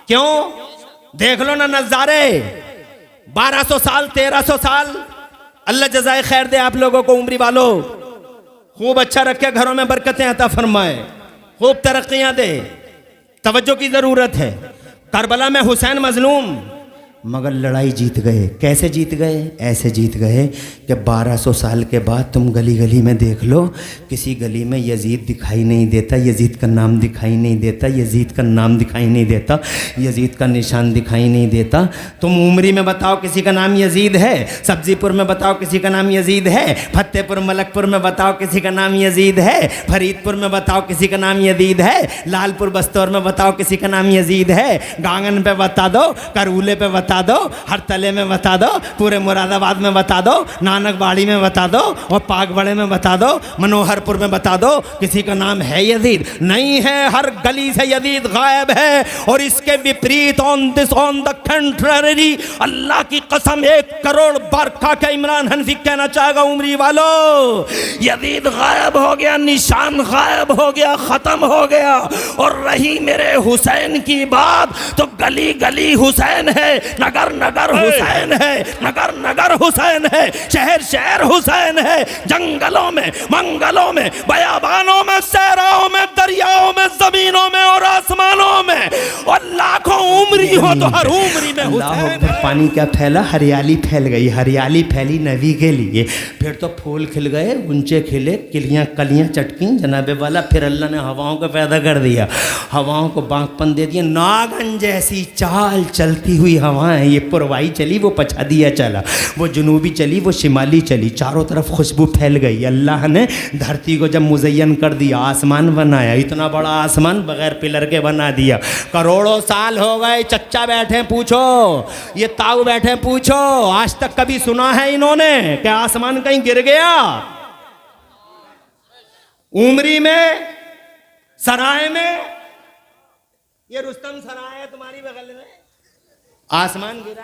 क्यों? देख लो ना नजारे, 1200 साल 1300 साल। अल्लाह जज़ाए खैर दे आप लोगों को, उम्री वालों, खूब अच्छा रखे, घरों में बरकतें अता फरमाए, खूब तरक्कियां दे। तवज्जो की जरूरत है। करबला में हुसैन मजलूम, मगर लड़ाई जीत गए। कैसे जीत गए? ऐसे जीत गए कि 1200 साल के बाद तुम गली गली में देख लो, किसी गली में यजीद दिखाई नहीं देता, यजीद का नाम दिखाई नहीं देता, यजीद का नाम दिखाई नहीं देता, यजीद का निशान दिखाई नहीं देता। तुम उमरी में बताओ किसी का नाम यजीद है, सब्जीपुर में बताओ किसी का नाम यजीद है, फतेहपुर मलकपुर में बताओ किसी का नाम यजीद है, फरीदपुर में बताओ किसी का नाम यजीद है, लालपुर बस्तौर में बताओ किसी का नाम यजीद है, गांगन पे बता दो, करऊले पे बता दो, हर तले में बता दो, पूरे मुरादाबाद में बता दो, नानकबाड़ी में बता दो, और पागबड़े में बता दो, मनोहरपुर में बता दो, किसी का नाम है यजीद? नहीं है। हर गली से यजीद गायब है। और इसके विपरीत ऑन द कंट्ररी, अल्लाह की कसम 1 करोड़ बार खा के इमरान हनफी कहना चाहेगा, उमरी वालों, यजीद गायब हो गया, निशान गायब हो गया, खत्म हो गया। और रही मेरे हुसैन की बात, तो गली गली हुसैन है, नगर नगर हुसैन है, नगर नगर हुसैन है, शहर शहर हुसैन है, जंगलों में, मंगलों में, बयाबानों में, सहराओं में, दरियाओं में, जमीनों में और आसमानों में, और लाखों उम्री हो तो हर उम्री में हुसैन है। पानी क्या फैला? हरियाली फैल गई, हरियाली फैली नबी के लिए। फिर तो फूल खिल गए, गुंचे खिले, किलियां कलियां चटकी जनाबे वाला। फिर अल्लाह ने हवाओं को पैदा कर दिया, हवाओं को बांकपन दे दिया, नागन जैसी चाल चलती हुई हवाएं। ये पुरवाई चली, वो पछादिया चला, वो जुनूबी चली, वो शिमाली चली, चारों तरफ खुशबू फैल गई। अल्लाह ने धरती को जब मुज़य्यन कर दिया, आसमान बनाया, इतना बड़ा आसमान बगैर पिलर के बना दिया। करोड़ों साल हो गए, चच्चा बैठे पूछो, ये ताऊ बैठे पूछो, आज तक कभी सुना है इन्होंने कि आसमान कहीं गिर गया? उमरी में, सराय में, ये रुस्तम सराय है तुम्हारी बगल में, आसमान गिरा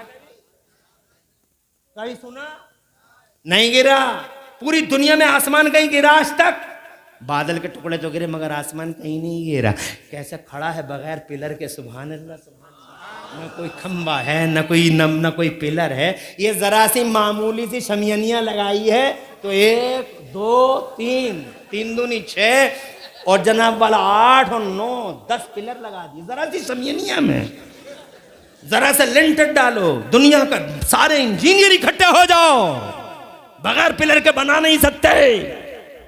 कहीं सुना? नहीं गिरा। पूरी दुनिया में आसमान कहीं गिरा आज तक? बादल के टुकड़े तो गिरे, मगर आसमान कहीं नहीं गिरा। कैसे खड़ा है बगैर पिलर के? सुभान अल्लाह, सुभान अल्लाह। न कोई खंबा है, न कोई पिलर है। ये जरा सी मामूली सी शमियानियां लगाई है तो 1 2 3 3 दूनी 6 और जनाब वाला 8 और 9 10 पिलर लगा दिए जरा सी शमियानिया में। जरा से लिंटर डालो, दुनिया का सारे इंजीनियर इकट्ठे हो जाओ, बगैर पिलर के बना नहीं सकते।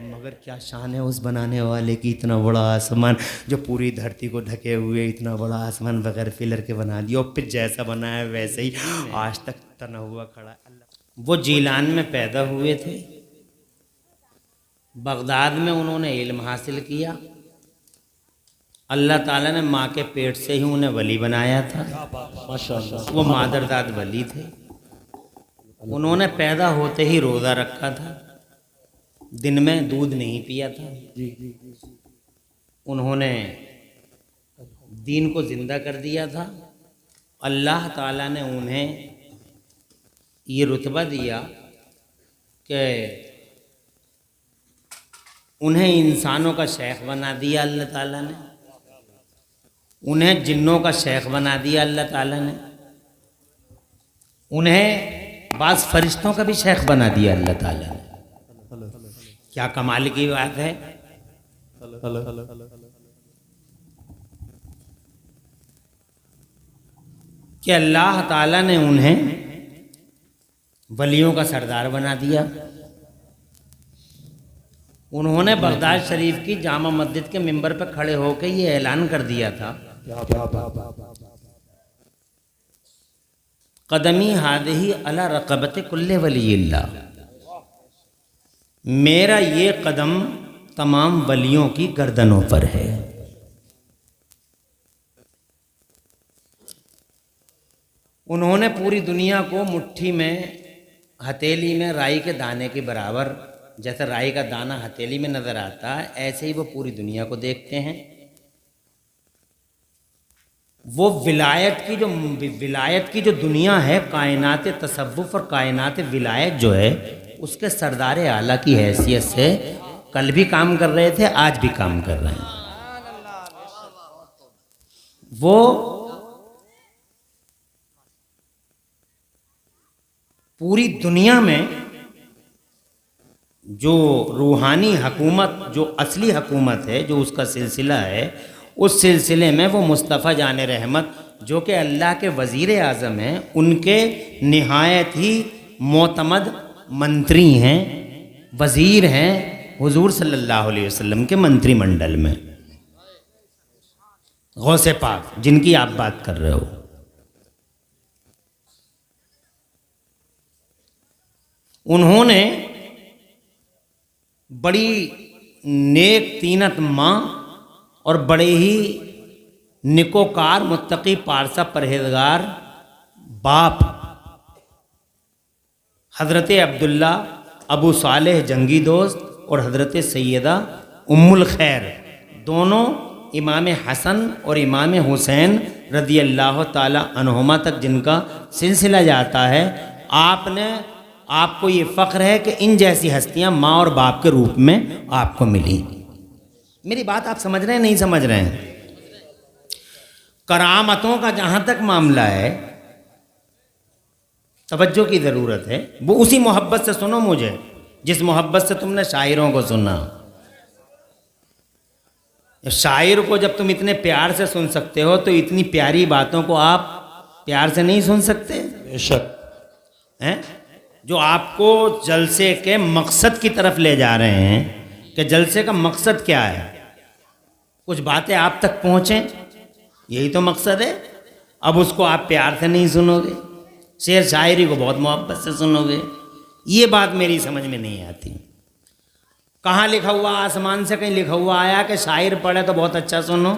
मगर क्या शान है उस बनाने वाले की, इतना बड़ा आसमान जो पूरी धरती को ढके हुए, इतना बड़ा आसमान बगैर पिलर के बना दिया। और फिर जैसा बनाया वैसे ही आज तक तना हुआ खड़ा। वो जीलान में पैदा हुए थे, बगदाद में उन्होंने इल्म हासिल किया। अल्लाह ताला ने माँ के पेट से ही उन्हें वली बनाया था, माशाअल्लाह। वो मादरदाद वली थे। उन्होंने पैदा होते ही रोज़ा रखा था, दिन में दूध नहीं पिया था। उन्होंने दीन को ज़िंदा कर दिया था। अल्लाह ताला ने उन्हें ये रुतबा दिया कि उन्हें इंसानों का शेख बना दिया अल्लाह ताला ने, उन्हें जिन्नों का शेख बना दिया अल्लाह ताला ने, उन्हें बाज़ फरिश्तों का भी शेख बना दिया अल्लाह ताला ने। क्या कमाल की बात है। कि अल्लाह ताला ने उन्हें वलियों का सरदार बना दिया। उन्होंने बगदाद शरीफ की जामा मस्जिद के मिंबर पर खड़े होकर ये ऐलान कर दिया था, कदमी हादिही अला रक़बत कुल्ले वलील्लाह, मेरा ये कदम तमाम वलियों की गर्दनों पर है। उन्होंने पूरी दुनिया को मुट्ठी में, हथेली में राई के दाने के बराबर, जैसे राई का दाना हथेली में नजर आता है, ऐसे ही वो पूरी दुनिया को देखते हैं। वो विलायत की जो दुनिया है, कायनात तसव्वुफ और कायनात विलायत जो है, उसके सरदार आला की हैसियत से कल भी काम कर रहे थे, आज भी काम कर रहे हैं। वो पूरी दुनिया में जो रूहानी हुकूमत, जो असली हुकूमत है, जो उसका सिलसिला है, उस सिलसिले में वो मुस्तफ़ा जान रहमत जो कि अल्लाह के वज़ीर आज़म हैं, उनके निहायत ही मोतमद मंत्री हैं, वज़ीर हैं हुज़ूर सल्लल्लाहु अलैहि वसल्लम के मंत्रिमंडल में। गौसे पाक जिनकी आप बात कर रहे हो, उन्होंने बड़ी नेक तीनत माँ और बड़े ही निकोकार मुत्तकी पारसा परहेजगार बाप हज़रत अब्दुल्ला अबू सालेह जंगी दोस्त और हज़रत सैयदा उम्मुल खैर, दोनों इमाम हसन और इमाम हुसैन रज़ी अल्लाह ताला अन्हुमा तक जिनका सिलसिला जाता है, आपको ये फ़ख्र है कि इन जैसी हस्तियाँ माँ और बाप के रूप में आपको मिली। मेरी बात आप समझ रहे हैं, नहीं समझ रहे हैं? करामतों का जहाँ तक मामला है, तवज्जो की ज़रूरत है। वो उसी मोहब्बत से सुनो मुझे जिस मोहब्बत से तुमने शायरों को सुना। शायर को जब तुम इतने प्यार से सुन सकते हो तो इतनी प्यारी बातों को आप प्यार से नहीं सुन सकते? बेशक हैं। जो आपको जलसे के मकसद की तरफ ले जा रहे हैं कि जलसे का मकसद क्या है, कुछ बातें आप तक पहुँचें, यही तो मकसद है। अब उसको आप प्यार से नहीं सुनोगे, शेर शायरी को बहुत मोहब्बत से सुनोगे। ये बात मेरी समझ में नहीं आती। कहाँ लिखा हुआ, आसमान से कहीं लिखा हुआ आया कि शायर पढ़े तो बहुत अच्छा सुनो,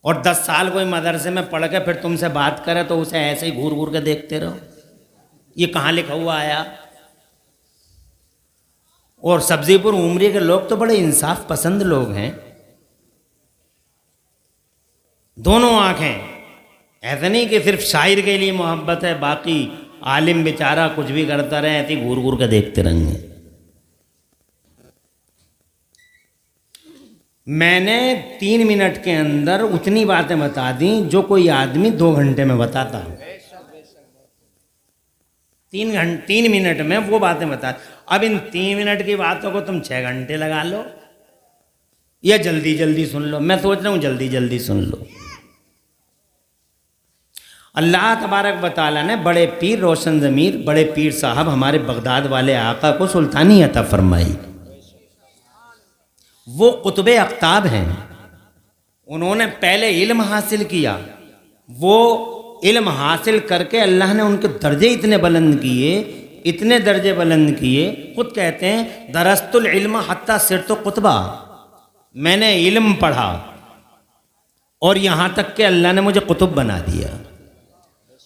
और 10 साल कोई मदरसे में पढ़ के फिर तुमसे बात करे तो उसे ऐसे ही घूर घूर के देखते रहो? ये कहाँ लिखा हुआ आया? और सब्जीपुर उमरी के लोग तो बड़े इंसाफ पसंद लोग हैं, दोनों आंखें। ऐसा नहीं कि सिर्फ शायर के लिए मोहब्बत है, बाकी आलिम बेचारा कुछ भी करता रहे ऐसे घूर घूर के देखते रहेंगे। मैंने 3 मिनट के अंदर उतनी बातें बता दी जो कोई आदमी 2 घंटे में बताता है। 3 मिनट में वो बातें बता। अब इन 3 मिनट की बातों को तुम 6 घंटे लगा लो या जल्दी जल्दी सुन लो। मैं सोच रहा हूँ जल्दी जल्दी सुन लो। अल्लाह तबारक व तआला ने बड़े पीर रोशन ज़मीर, बड़े पीर साहब हमारे बगदाद वाले आका को सुल्तानी अता फरमाई। वो कुतुब अख्ताब हैं। उन्होंने पहले इल्म हासिल किया, वो इल्म हासिल करके अल्लाह ने उनके दर्जे इतने बुलंद किए, इतने दर्जे बुलंद किए। खुद कहते हैं दरस्तुल इल्म हत्ता सिरतो कुतबा, मैंने इल्म पढ़ा और यहाँ तक कि अल्लाह ने मुझे कुतुब बना दिया।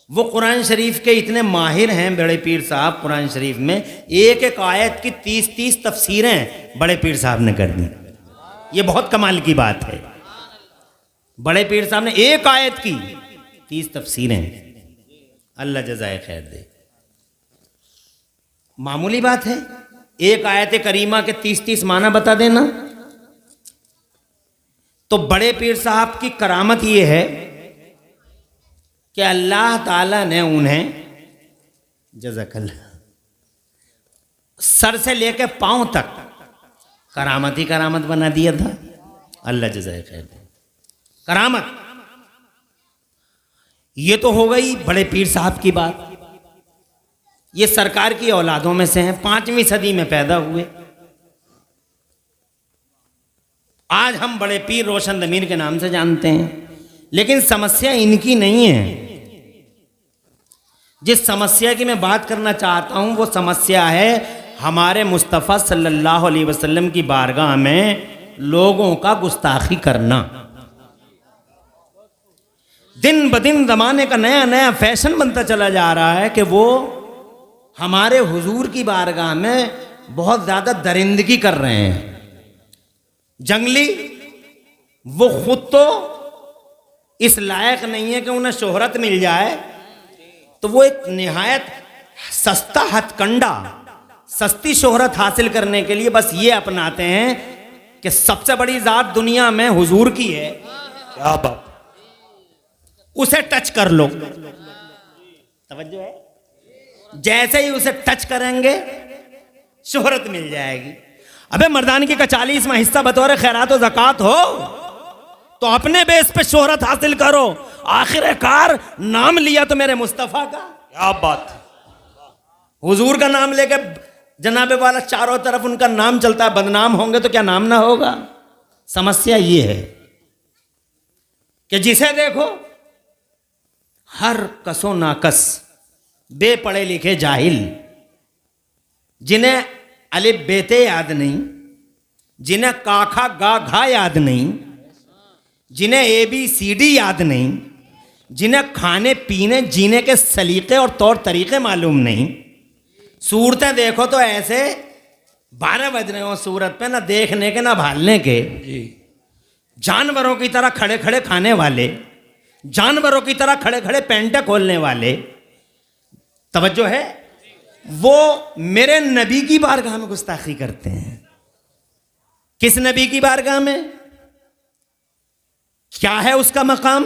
वो कुरान शरीफ के इतने माहिर हैं बड़े पीर साहब, कुरान शरीफ में एक एक आयत की 30-30 तफसीरें बड़े पीर साहब ने कर दी। ये बहुत कमाल की बात है। बड़े पीर साहब ने एक आयत की 30 तफसीरें, अल्लाह जज़ाए खैर दे। मामूली बात है एक आयत करीमा के 30-30 माना बता देना। तो बड़े पीर साहब की करामत ये है कि अल्लाह ताला ने उन्हें जज़ाकल्लाह सर से लेकर पांव तक करामत ही करामत बना दिया था। अल्लाह जज़ाए खैर दे। करामत ये तो हो गई बड़े पीर साहब की बात। ये सरकार की औलादों में से हैं, 5वीं सदी में पैदा हुए। आज हम बड़े पीर रोशन ज़मीर के नाम से जानते हैं, लेकिन समस्या इनकी नहीं है। जिस समस्या की मैं बात करना चाहता हूं वो समस्या है हमारे मुस्तफ़ा सल्लल्लाहु अलैहि वसल्लम की बारगाह में लोगों का गुस्ताखी करना। दिन ब दिन ज़माने का नया नया फैशन बनता चला जा रहा है कि वो हमारे हुजूर की बारगाह में बहुत ज़्यादा दरिंदगी कर रहे हैं। जंगली वो खुद तो इस लायक नहीं है कि उन्हें शोहरत मिल जाए, तो वो एक निहायत सस्ता हथकंडा, सस्ती शोहरत हासिल करने के लिए बस ये अपनाते हैं कि सबसे बड़ी ज़ात दुनिया में हुजूर की है, क्या बात, उसे टच कर लो। तवज्जो है? जैसे ही उसे टच करेंगे शोहरत मिल जाएगी। अबे मर्दान की का 40वां हिस्सा बतौर खैरात और ज़कात हो तो अपने बेस पे शोहरत हासिल करो। आखिरकार नाम लिया तो मेरे मुस्तफ़ा का, क्या बात। हुजूर का नाम लेके जनाबे वाला चारों तरफ उनका नाम चलता है, बदनाम होंगे तो क्या नाम ना होगा। समस्या ये है कि जिसे देखो हर कसो नाकस, बेपढ़े लिखे जाहिल, जिन्हें अलिफ बेते याद नहीं, जिन्हें काखा गा घा याद नहीं, जिन्हें ABCD याद नहीं, जिन्हें खाने पीने जीने के सलीके और तौर तरीके मालूम नहीं, सूरतें देखो तो ऐसे 12 बज रहे हो सूरत पे, ना देखने के ना भालने के, जानवरों की तरह खड़े खड़े खाने वाले, जानवरों की तरह खड़े खड़े पेंटे खोलने वाले। तवज्जो है, वो मेरे नबी की बारगाह में गुस्ताखी करते हैं। किस नबी की बारगाह में? क्या है उसका मकाम?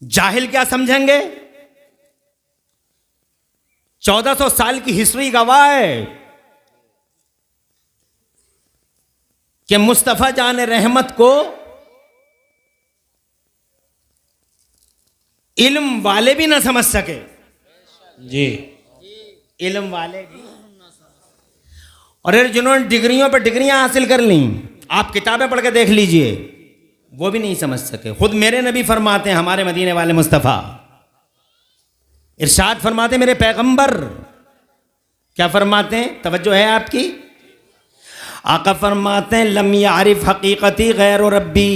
जाहिल क्या समझेंगे? 1400 साल की हिस्ट्री गवाह है कि मुस्तफा जान रहमत को इल्म वाले भी ना समझ सके जी, इल्म वाले भी। और जिन्होंने डिग्रियों पर डिग्रियां हासिल कर ली, आप किताबें पढ़ के देख लीजिए, वो भी नहीं समझ सके। खुद मेरे नबी फरमाते हैं, हमारे मदीने वाले मुस्तफ़ा इरशाद फरमाते मेरे पैगंबर, क्या फरमाते हैं? तवज्जो है आपकी। आका फरमाते हैं लम यारिफ हकीकती गैर रब्बी,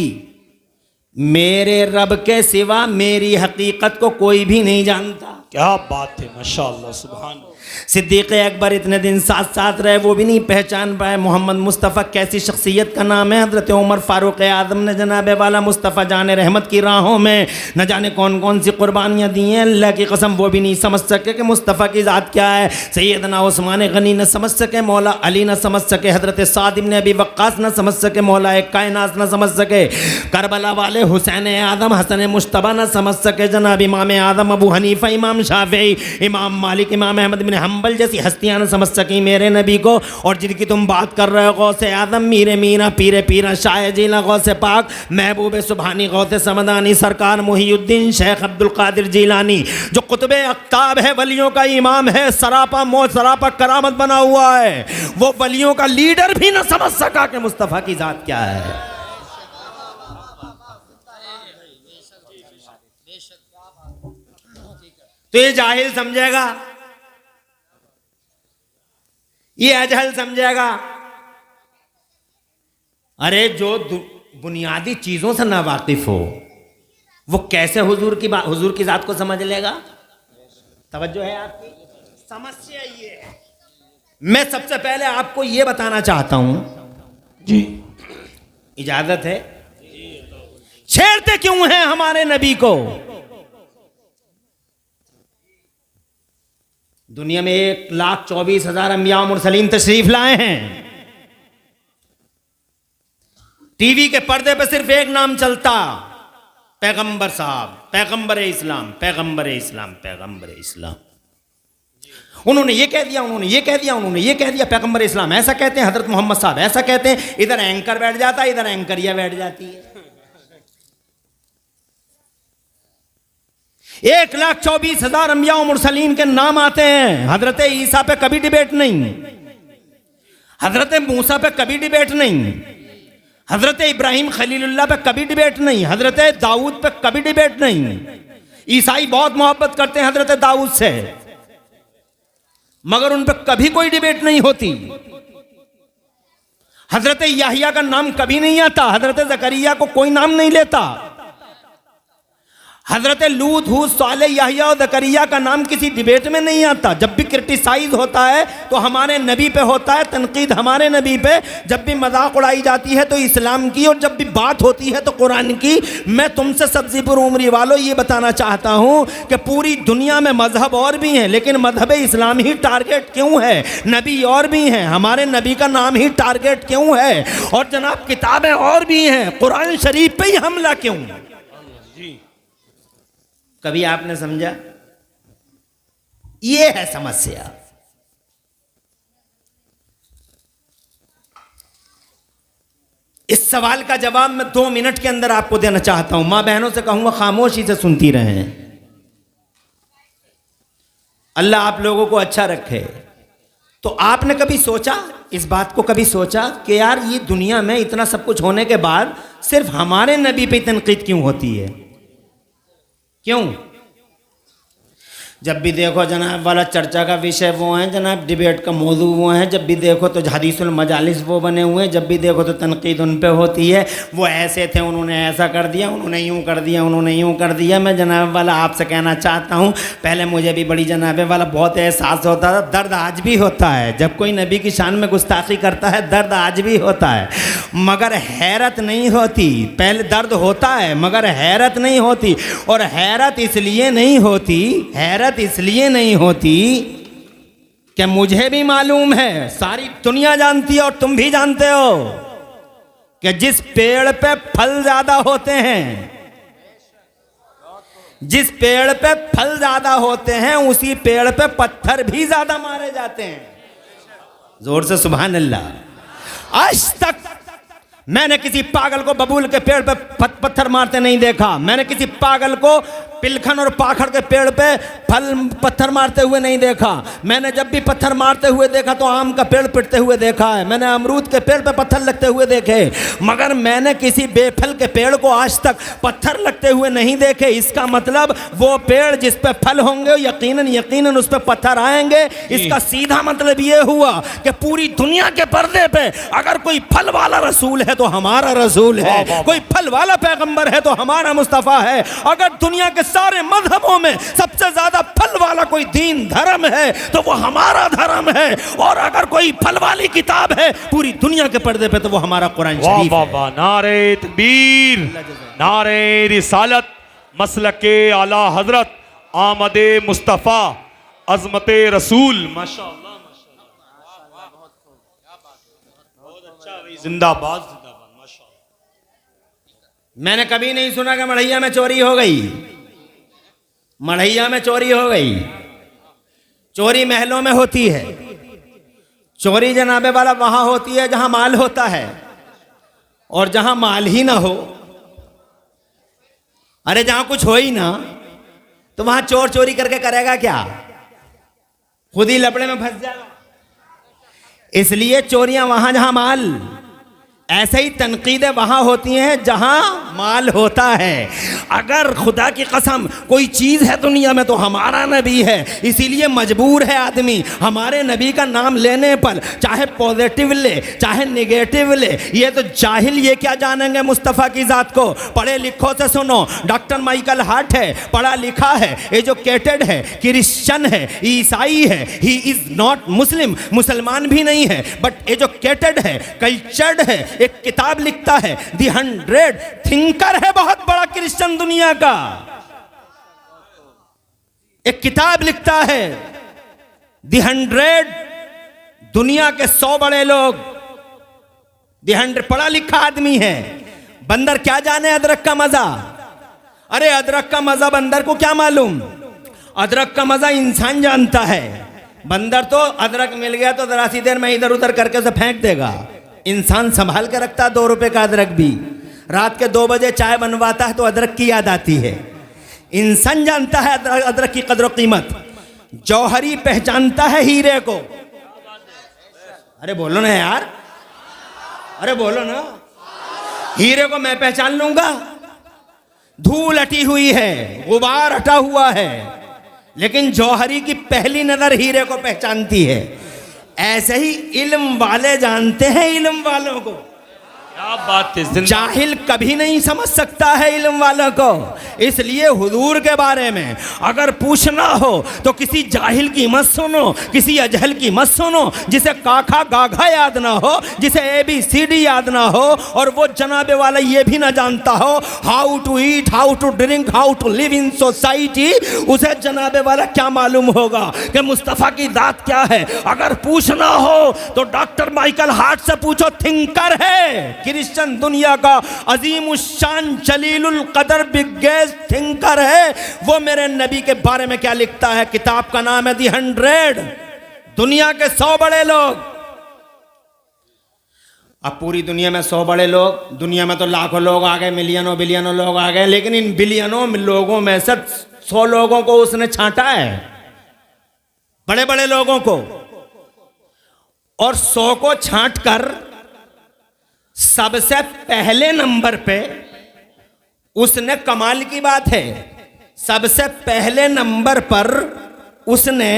मेरे रब के सिवा मेरी हकीकत को कोई भी नहीं जानता। क्या बात है, माशाअल्लाह, सुभान। सिद्दीक़ अकबर इतने दिन साथ साथ रहे, वो भी नहीं पहचान पाए मोहम्मद मुस्तफ़ा कैसी शख्सियत का नाम है। हज़रत उमर फ़ारूक आज़म ने जनाब वाला मुस्तफ़ा जान रहमत की राहों में न जाने कौन कौन सी कुर्बानियाँ दी हैं, अल्लाह की कसम वो भी नहीं समझ सके कि मुस्तफ़ा की ज़ात क्या है। सैयदना उस्मान गनी न समझ सके, मौला अली न समझ सके, हज़रत साद इब्न अबी वक्कास न समझ सके, मौला कायनात न समझ सके, करबला वाले हुसैन आदम हसन मुश्तबा न समझ सके, जनाब इमाम आदम अबू हनीफ़ा, इमाम शाफ़िई, इमाम मालिक, इमाम अहमद बिन हम्बल जैसी हस्तियां न समझ सकी मेरे नबी को। और जिनकी तुम बात कर रहे हो, गौसे आदम, मीरे मीना, पीरे पीरा, शाह जीला, गौसे पाक, महबूब सुबहानी, गौसे समदानी, सरकार मुहीउद्दीन शेख अब्दुल कादिर जीलानी, जो कुतुबे अक्ताब है, वलियों का इमाम है, सरापा मौत सरापा करामत बना हुआ है, वो वलियों का लीडर भी न समझ सका कि मुस्तफ़ा की ज़ात क्या है। तो ये जाहिल समझेगा, ये अजहल समझेगा। अरे जो बुनियादी चीजों से ना वाकिफ हो, वो कैसे हुजूर की जात को समझ लेगा? तवज्जो है आपकी। समस्या ये है। मैं सबसे पहले आपको ये बताना चाहता हूं जी, इजाजत है? छेड़ते क्यों हैं हमारे नबी को? दुनिया में 1,24,000 अंबिया और मुरसलीन तशरीफ लाए हैं। टीवी के पर्दे पे सिर्फ एक नाम चलता, पैगंबर साहब, पैगंबर इस्लाम, पैगंबर इस्लाम, पैगंबर इस्लाम। उन्होंने ये कह दिया, उन्होंने ये कह दिया, उन्होंने ये कह दिया, पैगंबर इस्लाम ऐसा कहते हैं, हजरत मोहम्मद साहब ऐसा कहते हैं। इधर एंकर बैठ जाता है, इधर एंकरिया बैठ जाती है। 1,24,000 अंबिया और मुरसलीन के नाम आते हैं। हजरत ईसा पे कभी डिबेट नहीं, हजरत मूसा पे कभी डिबेट नहीं, हजरत इब्राहिम खलीलुल्लाह पे कभी डिबेट नहीं, हजरत दाऊद पे कभी डिबेट नहीं। ईसाई बहुत मोहब्बत करते हैं हजरत दाऊद से, मगर उन पर कभी कोई डिबेट नहीं होती। हजरत याहिया का नाम कभी नहीं आता, हजरत जकरिया को कोई नाम नहीं लेता। हजरत लूत, हूद, सालेह, याहिया और जकरिया का नाम किसी डिबेट में नहीं आता। जब भी क्रिटिसाइज होता है तो हमारे नबी पे होता है, तनकीद हमारे नबी पे। जब भी मजाक उड़ाई जाती है तो इस्लाम की, और जब भी बात होती है तो कुरान की। मैं तुमसे सब्जीपुर उम्री वालों ये बताना चाहता हूँ कि पूरी दुनिया में मजहब और भी हैं, लेकिन मजहब इस्लाम ही टारगेट क्यों है? नबी और भी हैं, हमारे नबी का नाम ही टारगेट क्यों है? और जनाब किताबें और भी हैं, कुरान शरीफ पे ही हमला क्यों? कभी आपने समझा? ये है समस्या। इस सवाल का जवाब मैं 2 मिनट के अंदर आपको देना चाहता हूं। मां बहनों से कहूंगा खामोशी से सुनती रहें। अल्लाह आप लोगों को अच्छा रखे। तो आपने कभी सोचा, इस बात को कभी सोचा कि यार ये दुनिया में इतना सब कुछ होने के बाद सिर्फ हमारे नबी पे तनकीद क्यों होती है? क्यों? जब भी देखो जनाब वाला चर्चा का विषय वो है, जनाब डिबेट का मौजू वो है, जब भी देखो तो हदीसुल मजालिस वो बने हुए हैं, जब भी देखो तो तनकीद उन पे होती है। वो ऐसे थे, उन्होंने ऐसा कर दिया, उन्होंने यूँ कर दिया, उन्होंने यूँ कर दिया। मैं जनाब वाला आपसे कहना चाहता हूँ, पहले मुझे भी बड़ी जनाब वाला बहुत एहसास होता था, दर्द आज भी होता है। जब कोई नबी की शान में गुस्ताखी करता है दर्द आज भी होता है, मगर हैरत नहीं होती। पहले दर्द होता है मगर हैरत नहीं होती। और हैरत इसलिए नहीं होती कि मुझे भी मालूम है, सारी दुनिया जानती है और तुम भी जानते हो कि जिस पेड़ पे फल ज्यादा होते हैं, जिस पेड़ पे फल ज्यादा होते हैं उसी पेड़ पे पत्थर भी ज्यादा मारे जाते हैं। जोर से सुभान अल्लाह। आज तक मैंने किसी पागल को बबूल के पेड़ पे पत्थर मारते नहीं देखा। मैंने किसी पागल को पिलखन और पाखड़ के पेड़ पे फल पत्थर मारते हुए नहीं देखा। मैंने जब भी पत्थर मारते हुए देखा तो आम का पेड़ पिटते हुए देखा है। मैंने अमरूद के पेड़ पे पत्थर लगते हुए देखे, मगर मैंने किसी बेफल के पेड़ को आज तक पत्थर लगते हुए नहीं देखे। इसका मतलब वो पेड़ जिस पे फल होंगे यकीनन उस पे पत्थर आएंगे। इसका सीधा मतलब ये हुआ कि पूरी दुनिया के पर्दे पे अगर कोई फल वाला रसूल है तो हमारा रसूल है, कोई फल वाला पैगंबर है तो हमारा मुस्तफ़ा है। अगर दुनिया के सारे मजहबों में सबसे ज्यादा फल वाला कोई दीन धर्म है तो वो हमारा धर्म है। और अगर कोई फल वाली किताब है पूरी दुनिया के पर्दे पे तो वो हमारा कुरान शरीफ है। वाह, नारे तकबीर, नारे रिसालत, मसलके आला हजरत, आमदे मुस्तफ़ा, अजमते रसूल। माशाअल्लाह, बहुत अच्छा, जिंदाबाद जिंदाबाद, माशाअल्लाह। मैंने कभी नहीं सुना कि मढ़ैया में चोरी हो गई। मढ़ैया में चोरी हो गई। चोरी महलों में होती है। चोरी जनाबे वाला वहां होती है जहां माल होता है, और जहां माल ही ना हो, अरे जहां कुछ हो ही ना, तो वहां चोर चोरी करके करेगा क्या? खुद ही लपड़े में फंस जाएगा। इसलिए चोरियां वहां जहां माल, ऐसे ही तनकीदें वहां होती हैं जहां माल होता है। अगर खुदा की कसम कोई चीज़ है दुनिया में तो हमारा नबी है। इसीलिए मजबूर है आदमी हमारे नबी का नाम लेने पर, चाहे पॉजिटिव ले चाहे नेगेटिव ले। ये तो जाहिल ये क्या जानेंगे मुस्तफ़ा की ज़ात को। पढ़े लिखों से सुनो, डॉक्टर माइकल हार्ट है, पढ़ा लिखा है, एजुकेटेड है, क्रिश्चियन है, ईसाई है, ही इज़ नॉट मुस्लिम, मुसलमान भी नहीं है, बट एजुकेटेड है, कल्चर्ड है। एक किताब लिखता है, दी 100 थिंकर है, बहुत बड़ा क्रिश्चियन दुनिया का। एक किताब लिखता है, दी 100 दुनिया के 100 बड़े लोग, दी 100 पढ़ा लिखा आदमी है। बंदर क्या जाने अदरक का मजा? अरे अदरक का मजा बंदर को क्या मालूम? अदरक का मजा इंसान जानता है। बंदर तो अदरक मिल गया तो जरा सी देर में इधर उधर करके उसे फेंक देगा। इंसान संभाल के रखता 2 रुपए का अदरक भी। रात के 2 बजे चाय बनवाता है तो अदरक की याद आती है। इंसान जानता है अदरक की कदर कीमत। जौहरी पहचानता है हीरे को। अरे बोलो ना यार, अरे बोलो ना। हीरे को मैं पहचान लूंगा? धूल हटी हुई है, गुबार हटा हुआ है, लेकिन जौहरी की पहली नजर हीरे को पहचानती है। ऐसे ही इल्म वाले जानते हैं इल्म वालों को। क्या बात है, जाहिल कभी नहीं समझ सकता है इल्म वालों को। इसलिए हुजूर के बारे में अगर पूछना हो तो किसी जाहिल की मत सुनो, किसी अजहल की मत सुनो, जिसे काखा गाघा याद ना हो, जिसे ABCD याद ना हो, और वो जनाबे वाला ये भी ना जानता हो how to eat, how to drink, how to live in society. उसे जनाबे वाला क्या मालूम होगा कि मुस्तफ़ा की दात क्या है? अगर पूछना हो तो डॉक्टर माइकल हार्ट से पूछो, थिंकर है, क्रिश्चियन दुनिया का अजीम उशान जलीलुल कदर बिग अंग्रेज थिंकर है, वो मेरे नबी के बारे में क्या लिखता है। किताब का नाम है दी 100, दुनिया के 100 बड़े लोग। अब पूरी दुनिया में 100 बड़े लोग, दुनिया में तो लाखों लोग आ गए, मिलियनों बिलियनों लोग आ गए, लेकिन इन बिलियनों लोगों में से 100 लोगों को उसने छांटा है, बड़े बड़े लोगों को। और 100 को छांट कर सबसे पहले नंबर पे उसने, कमाल की बात है, सबसे पहले नंबर पर उसने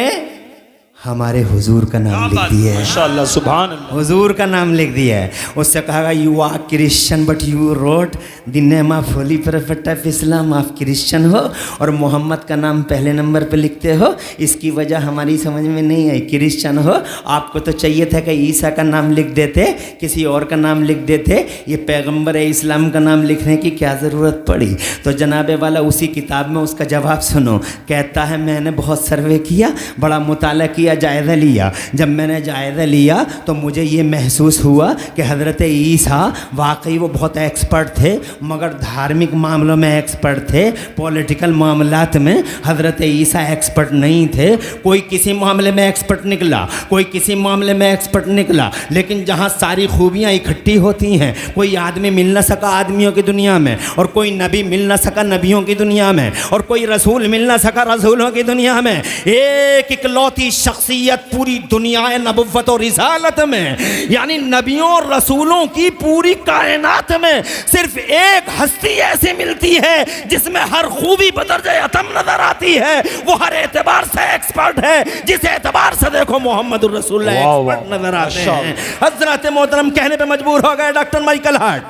हमारे हुजूर का नाम लिख दिया है। माशाअल्लाह, सुभान अल्लाह। हुजूर का नाम लिख दिया है। उससे कहा you are Christian but you wrote the name of holy prophet of Islam. आप क्रिश्चियन हो और मोहम्मद का नाम पहले नंबर पे लिखते हो, इसकी वजह हमारी समझ में नहीं आई। क्रिश्चियन हो, आपको तो चाहिए था कि ईसा का नाम लिख देते, किसी और का नाम लिख देते, ये पैगंबर है इस्लाम का नाम लिखने की क्या ज़रूरत पड़ी। तो जनाबे वाला उसी किताब में उसका जवाब सुनो। कहता है मैंने बहुत सर्वे किया, बड़ा मुताला किया, जायज़ा लिया। जब मैंने जायज़ा लिया तो मुझे ये महसूस हुआ कि हज़रत ईसा वाकई वो बहुत एक्सपर्ट थे, मगर धार्मिक मामलों में एक्सपर्ट थे, पॉलिटिकल मामलात में हज़रत ईसा एक्सपर्ट नहीं थे। कोई किसी मामले में एक्सपर्ट निकला, कोई किसी मामले में एक्सपर्ट निकला, लेकिन जहाँ सारी खूबियाँ इकट्ठी होती हैं, कोई आदमी मिल न सका आदमियों की दुनिया में, और कोई नबी मिल न सका नबियों की दुनिया में, और कोई रसूल मिल न सका रसूलों की दुनिया में। एक इकलौती शख्सियत पूरी दुनिया नबुव्वत और रिसालत में, यानी नबियों और रसूलों की पूरी कायनात में सिर्फ एक हस्ती ऐसी मिलती है जिसमें हर खूबी बदरजे अतम नजर आती है। वो हर एतबार से एक्सपर्ट है, जिस एतबार से देखो मोहम्मद रसूल एक्सपर्ट नजर आते हैं। हजरत मोहतरम कहने पे मजबूर हो गए डॉक्टर माइकल हार्ट।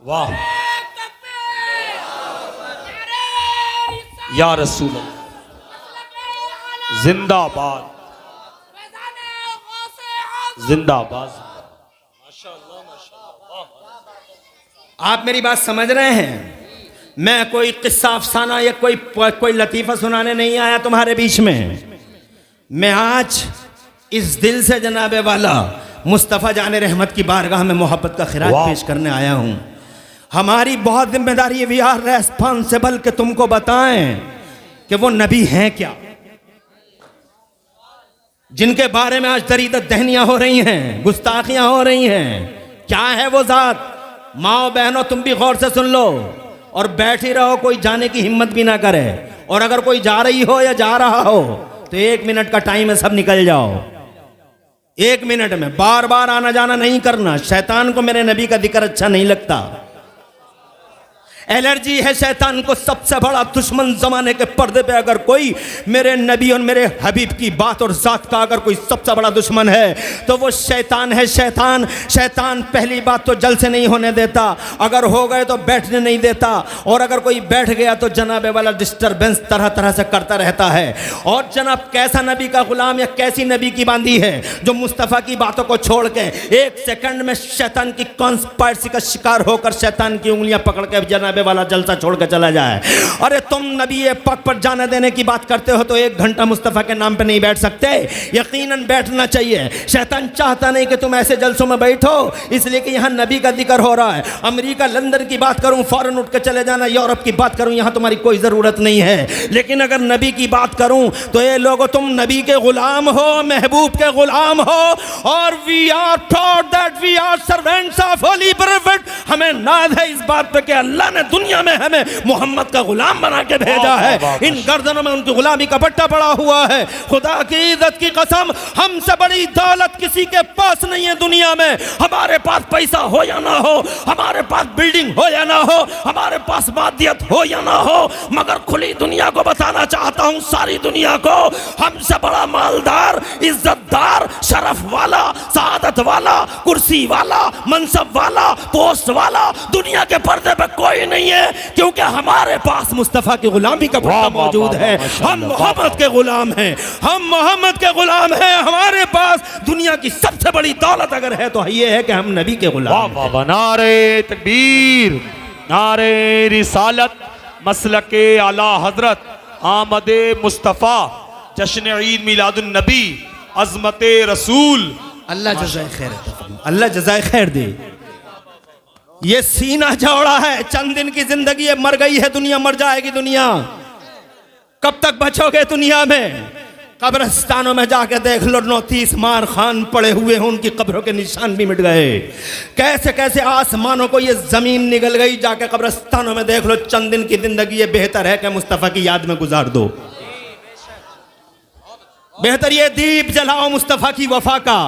वाह या रसूल अल्लाह, जिंदाबाद जिंदाबाद। आप मेरी बात समझ रहे हैं? मैं कोई किस्सा अफसाना या कोई लतीफ़ा सुनाने नहीं आया तुम्हारे बीच में। मैं आज इस दिल से जनाबे वाला मुस्तफ़ा जाने रहमत की बारगाह में मोहब्बत का खिराज पेश करने आया हूँ। हमारी बहुत जिम्मेदारी है, वी आर रेस्पॉन्सिबल, कि तुमको बताएं कि वो नबी हैं क्या, जिनके बारे में आज दरीदत दहनियां हो रही हैं, गुस्ताखियां हो रही हैं। क्या है वो ज़ात? माओ बहनों, तुम भी गौर से सुन लो और बैठ ही रहो, कोई जाने की हिम्मत भी ना करे। और अगर कोई जा रही हो या जा रहा हो तो 1 मिनट का टाइम है, सब निकल जाओ 1 मिनट में। बार बार आना जाना नहीं करना। शैतान को मेरे नबी का जिक्र अच्छा नहीं लगता, एलर्जी है शैतान को। सबसे बड़ा दुश्मन जमाने के पर्दे पे अगर कोई मेरे नबी और मेरे हबीब की बात और जात का अगर कोई सबसे बड़ा दुश्मन है तो वो शैतान है। शैतान शैतान पहली बात तो जल से नहीं होने देता, अगर हो गए तो बैठने नहीं देता, और अगर कोई बैठ गया तो जनाबे वाला डिस्टर्बेंस तरह तरह से करता रहता है। और जनाब कैसा नबी का गुलाम या कैसी नबी की बांदी है जो मुस्तफ़ा की बातों को छोड़ के 1 सेकंड में शैतान की कॉन्स्पायरेसी का शिकार होकर शैतान की उंगलियां पकड़ के जनाब वाला जलसा छोड़ के चला जाए। अरे तुम नबी पाक पर जाने देने की बात करते हो तो 1 घंटा मुस्तफ़ा के नाम पे नहीं बैठ सकते? यकीनन बैठना चाहिए। शैतान चाहता नहीं कि तुम ऐसे जलसों में बैठो, इसलिए कि यहाँ नबी का जिक्र हो रहा है। अमेरिका लंदन की बात करूं, फौरन उठ के चले जाना। यूरोप की बात करूं, यहाँ तुम्हारी कोई ज़रूरत नहीं है। लेकिन अगर नबी की बात करूं तो ये लोगों, तुम नबी के गुलाम हो, महबूब के गुलाम हो, और we are taught that we are servants of holy prophet. हमें नाज है इस बात पे कि अल्लाह ने दुनिया में हमें मोहम्मद का गुलाम बना के भेजा है। इन गर्दनों में उनकी गुलामी का पट्टा पड़ा हुआ है। खुदा की इज्जत की कसम, हमसे बड़ी दौलत किसी के पास नहीं है दुनिया में। हमारे पास पैसा हो या ना हो, हमारे पास बिल्डिंग हो या ना हो, हमारे पास मादियत हो या ना हो, मगर खुली दुनिया को बताना चाहता हूं, सारी दुनिया को, हमसे बड़ा मालदार, इज्जतदार, शरफ वाला, सआदत वाला, कुर्सी वाला, मनसब वाला, पोस्ट वाला दुनिया के पर्दे पे कोई नहीं है, क्योंकि हमारे पास मुस्तफ़ा की गुलामी का पट्टा मौजूद है। हम मोहम्मद के गुलाम हैं, हम मोहम्मद के गुलाम हैं। हमारे पास दुनिया की सबसे बड़ी दौलत अगर है तो ये है कि हम नबी के गुलाम हैं। नारे तकबीर, नारे रिसालत, मसलके आला हजरत, आमदे मुस्तफ़ा, जश्न ईद मिलादुन नबी, अज़मते रसूल। अल्लाह जज़ाए खैर, अल्लाह जज़ाए खैर दे। ये सीना चौड़ा है, चंद दिन की जिंदगी है, मर गई है दुनिया, मर जाएगी दुनिया। कब तक बचोगे दुनिया में? कब्रिस्तानों में जाके देख लो, 39 मार खान पड़े हुए हैं, उनकी कब्रों के निशान भी मिट गए। कैसे कैसे आसमानों को ये जमीन निगल गई, जाके कब्रिस्तानों में देख लो। चंद दिन की जिंदगी है, बेहतर है कि मुस्तफ़ा की याद में गुजार दो। बेहतर ये दीप जलाओ मुस्तफ़ा की वफा का,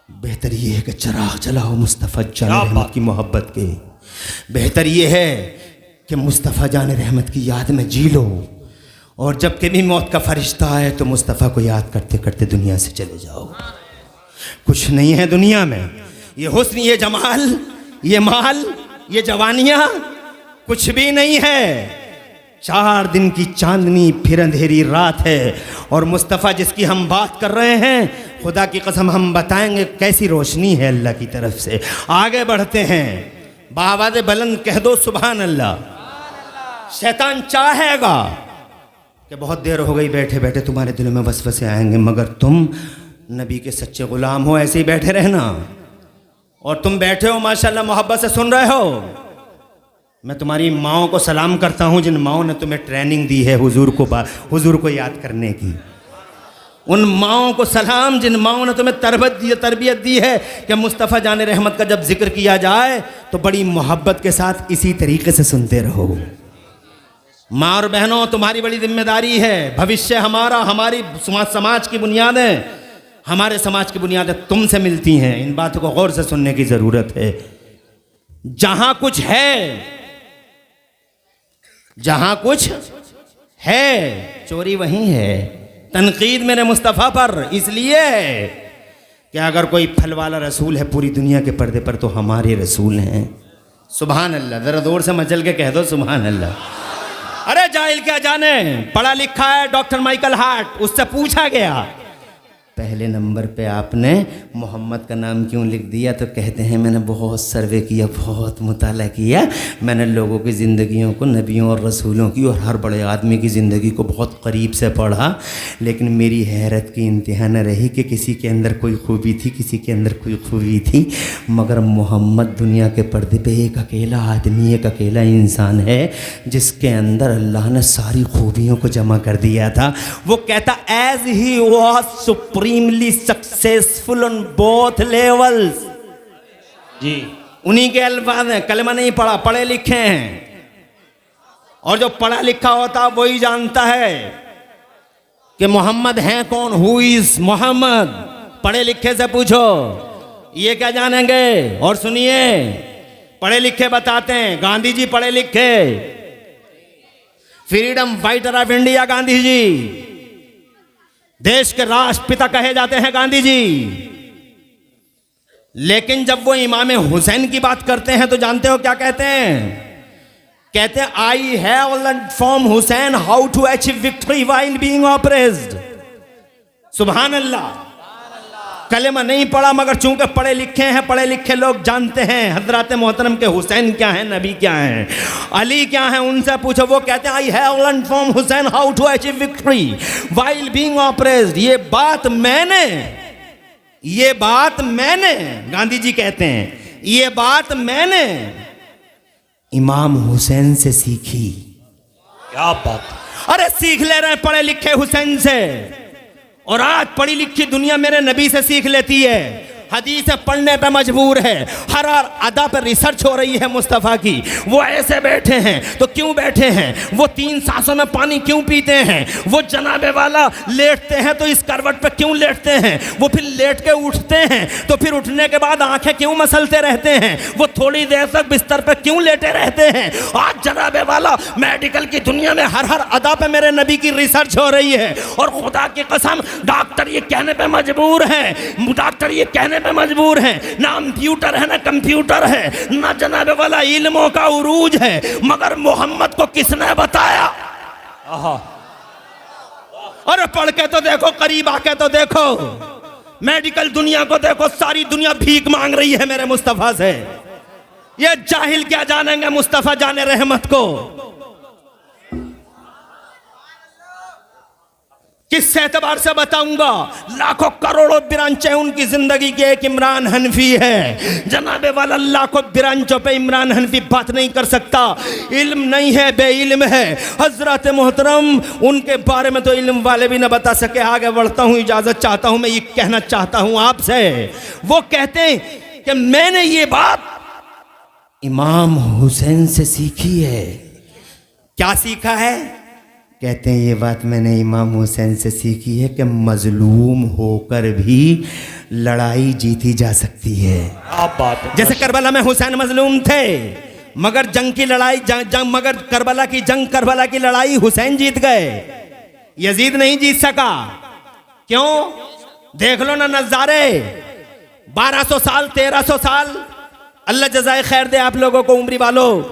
बेहतर ये है कि चिराग जलाओ मुस्तफ़ा जान रहमत की मोहब्बत के। बेहतर ये है कि मुस्तफ़ा जान रहमत की याद में जी लो, और जब कभी मौत का फरिश्ता आए तो मुस्तफ़ा को याद करते करते दुनिया से चले जाओ। कुछ नहीं है दुनिया में, ये हुस्न, ये जमाल, ये माल, ये जवानियाँ कुछ भी नहीं है। 4 दिन की चांदनी फिर अंधेरी रात है, और मुस्तफ़ा जिसकी हम बात कर रहे हैं, खुदा की कसम हम बताएंगे कैसी रोशनी है अल्लाह की तरफ से। आगे बढ़ते हैं, बावाज़ बुलंद कह दो सुभान अल्लाह। शैतान चाहेगा कि बहुत देर हो गई बैठे बैठे, तुम्हारे दिलों में वसवसे आएंगे, मगर तुम नबी के सच्चे गुलाम हो, ऐसे ही बैठे रहना। और तुम बैठे हो माशाल्लाह मोहब्बत से सुन रहे हो। मैं तुम्हारी माओं को सलाम करता हूँ, जिन माओं ने तुम्हें ट्रेनिंग दी है हुजूर को याद करने की। उन माओं को सलाम जिन माओं ने तुम्हें तरबियत दी है कि मुस्तफ़ा जान रहमत का जब जिक्र किया जाए तो बड़ी मोहब्बत के साथ इसी तरीके से सुनते रहो। माँ और बहनों, तुम्हारी बड़ी जिम्मेदारी है। भविष्य हमारा, हमारी समाज की बुनियादें, हमारे समाज की बुनियादें तुमसे मिलती हैं। इन बातों को गौर से सुनने की ज़रूरत है। जहां कुछ है, जहां कुछ है, चोरी वहीं है। तनकीद मेरे मुस्तफ़ा पर इसलिए है कि अगर कोई फल वाला रसूल है पूरी दुनिया के पर्दे पर, तो हमारे रसूल हैं। सुभान अल्लाह, ज़रा जोर से मचल के कह दो सुभान अल्लाह। अरे जाहिल क्या जाने, पढ़ा लिखा है डॉक्टर माइकल हार्ट, उससे पूछा गया पहले नंबर पे आपने मोहम्मद का नाम क्यों लिख दिया, तो कहते हैं मैंने बहुत सर्वे किया, बहुत मुताला किया, मैंने लोगों की ज़िंदगियों को, नबियों और रसूलों की और हर बड़े आदमी की ज़िंदगी को बहुत करीब से पढ़ा, लेकिन मेरी हैरत की इंतहा न रही कि किसी के अंदर कोई खूबी थी, किसी के अंदर कोई खूबी थी, मगर मोहम्मद दुनिया के पर्दे पे एक अकेला आदमी, एक अकेला इंसान है जिसके अंदर अल्लाह ने सारी खूबियों को जमा कर दिया था। वो कहता as he was supremely successful on both levels. जी, उन्हीं के अल्फाज हैं, कलमा नहीं पढ़ा, पढ़े लिखे हैं। और जो पढ़ा लिखा होता वही जानता है कि मोहम्मद हैं कौन, हु इज मोहम्मद। पढ़े लिखे से पूछो, ये क्या जानेंगे। और सुनिए, पढ़े लिखे बताते हैं, गांधी जी पढ़े लिखे, freedom fighter of India Gandhi ji, देश के राष्ट्रपिता कहे जाते हैं गांधी जी। लेकिन जब वो इमाम हुसैन की बात करते हैं तो जानते हो क्या कहते हैं? कहते हैं I have learned from Hussain how to achieve victory while being oppressed. सुभान अल्लाह। कलेमा नहीं पढ़ा, मगर चूंकि पढ़े लिखे हैं, पढ़े लिखे लोग जानते हैं हजरत मोहतरम के हुसैन क्या है, नबी क्या है, अली क्या है, उनसे पूछो। वो कहते हैं I have learned from Hussain how to achieve victory while being oppressed. ये बात मैंने गांधी जी कहते हैं, ये बात मैंने इमाम हुसैन से सीखी। क्या बात। अरे सीख ले रहे हैं पढ़े लिखे हुसैन से, और आज पढ़ी लिखी दुनिया मेरे नबी से सीख लेती है। हदीसें पढ़ने पे मजबूर है, हर अदा पर रिसर्च हो रही है मुस्तफ़ा की। वो ऐसे बैठे हैं तो क्यों बैठे हैं, वो 3 सांसों में पानी क्यों पीते हैं, वो जनाबे वाला लेटते हैं तो इस करवट पे क्यों लेटते हैं, वो फिर लेट के उठते हैं तो फिर उठने के बाद आंखें क्यों मसलते रहते हैं, वो थोड़ी देर तक बिस्तर पे क्यों लेटे रहते हैं। आज जनाबे वाला मेडिकल की दुनिया में हर अदा पे मेरे नबी की रिसर्च हो रही है। और खुदा की कसम डॉक्टर ये कहने पे मजबूर है, डॉक्टर ये कहने पे मजबूर है, ना कंप्यूटर है ना कंप्यूटर है, ना जनाबे वाला इल्मों का उरूज है, मगर मोहम्मद को किसने बताया। अरे पढ़ के तो देखो, करीब आके तो देखो, मेडिकल दुनिया को देखो, सारी दुनिया भीख मांग रही है मेरे मुस्तफा से। ये जाहिल क्या जानेंगे मुस्तफा जाने रहमत को। किस एतबार से बताऊंगा? लाखों करोड़ों बिरांचे उनकी जिंदगी के एक इमरान हनफी है। जनाबे वाला लाखों बिरांचों पे इमरान हनफी बात नहीं कर सकता। इल्म नहीं है, बेइल्म है। हजरत मोहतरम उनके बारे में तो इल्म वाले भी ना बता सके। आगे बढ़ता हूं, इजाजत चाहता हूं। मैं ये कहना चाहता हूं आपसे, वो कहते हैं कि मैंने ये बात इमाम हुसैन से सीखी है। क्या सीखा है? कहते हैं ये बात मैंने इमाम हुसैन से सीखी है कि मजलूम होकर भी लड़ाई जीती जा सकती है। क्या बात है। जैसे करबला में हुसैन मजलूम थे, मगर जंग की लड़ाई मगर करबला की लड़ाई हुसैन जीत गए, यजीद नहीं जीत सका। क्यों? देख लो ना नजारे। 1200 साल 1300 साल, अल्लाह जज़ाए खैर दे आप लोगों को, उम्री वालों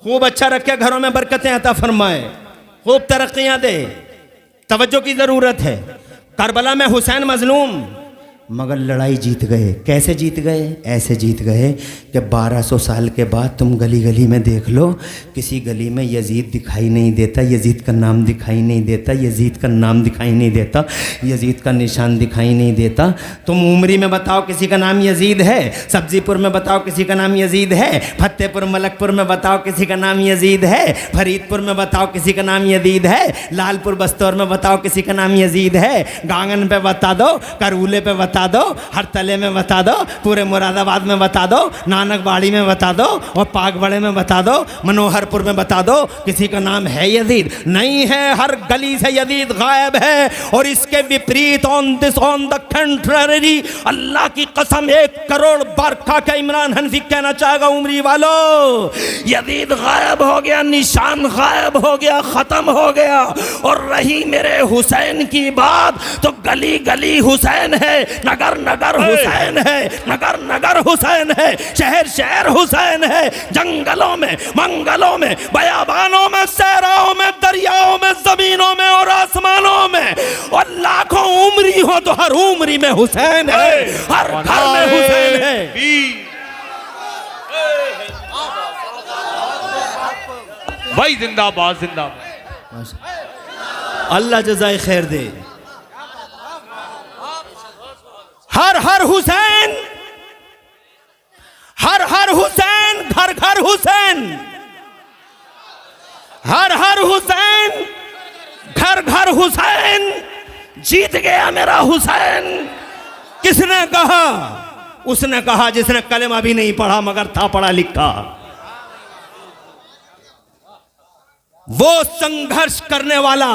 खूब अच्छा रखे, घरों में बरकतें अता फरमाए, खूब तरक्कियां दे। तवज्जो की जरूरत है। करबला में हुसैन मजलूम, मगर लड़ाई जीत गए। कैसे जीत गए? ऐसे जीत गए कि 1200 साल के बाद तुम गली गली में देख लो, किसी गली में यजीद दिखाई नहीं देता, यजीद का नाम दिखाई नहीं देता, यजीद का नाम दिखाई नहीं देता, यजीद का निशान दिखाई नहीं देता। तुम उमरी में बताओ किसी का नाम यजीद है, सब्जीपुर में बताओ किसी का नाम यजीद है, फतेहपुर मलकपुर में बताओ किसी का नाम यजीद है, फरीदपुर में बताओ किसी का नाम यजीद है, लालपुर बस्तौर में बताओ किसी का नाम यजीद है, गांगन पे बता दो, करऊले पे बता दो, हर तले में बता दो, पूरे मुरादाबाद में बता दो, नानकबाड़ी में बता दो, और पागबड़े में बता दो, मनोहरपुर में बता दो, किसी का नाम है यजीद? नहीं है। हर गली से यजीद गायब है। और इसके विपरीत ऑन द कंट्ररी, अल्लाह की कसम 1 करोड़ बार खा के इमरान हनफी कहना चाहेगा, उमरी वालों यजीद गायब हो गया, निशान गायब हो गया, खत्म हो गया। और रही मेरे हुसैन की बात, तो गली गली हुसैन है, नगर नगर हुसैन है, नगर नगर हुसैन है, शहर शहर हुसैन है। जंगलों में, मंगलों में, बयाबानों में, सहराओं में, दरियाओं में, जमीनों में और आसमानों में, और लाखों उम्री हो तो हर उम्री में हुसैन है, हर घर में हुसैन है। भाई जिंदाबाद जिंदाबाद। अल्लाह जज़ाए खैर दे। हर हर हुसैन, हर हर हुसैन, घर घर हुसैन, हर हर हुसैन, घर घर हुसैन। जीत गया मेरा हुसैन। किसने कहा? उसने कहा जिसने कलेमा भी नहीं पढ़ा मगर था पढ़ा लिखा। वो संघर्ष करने वाला,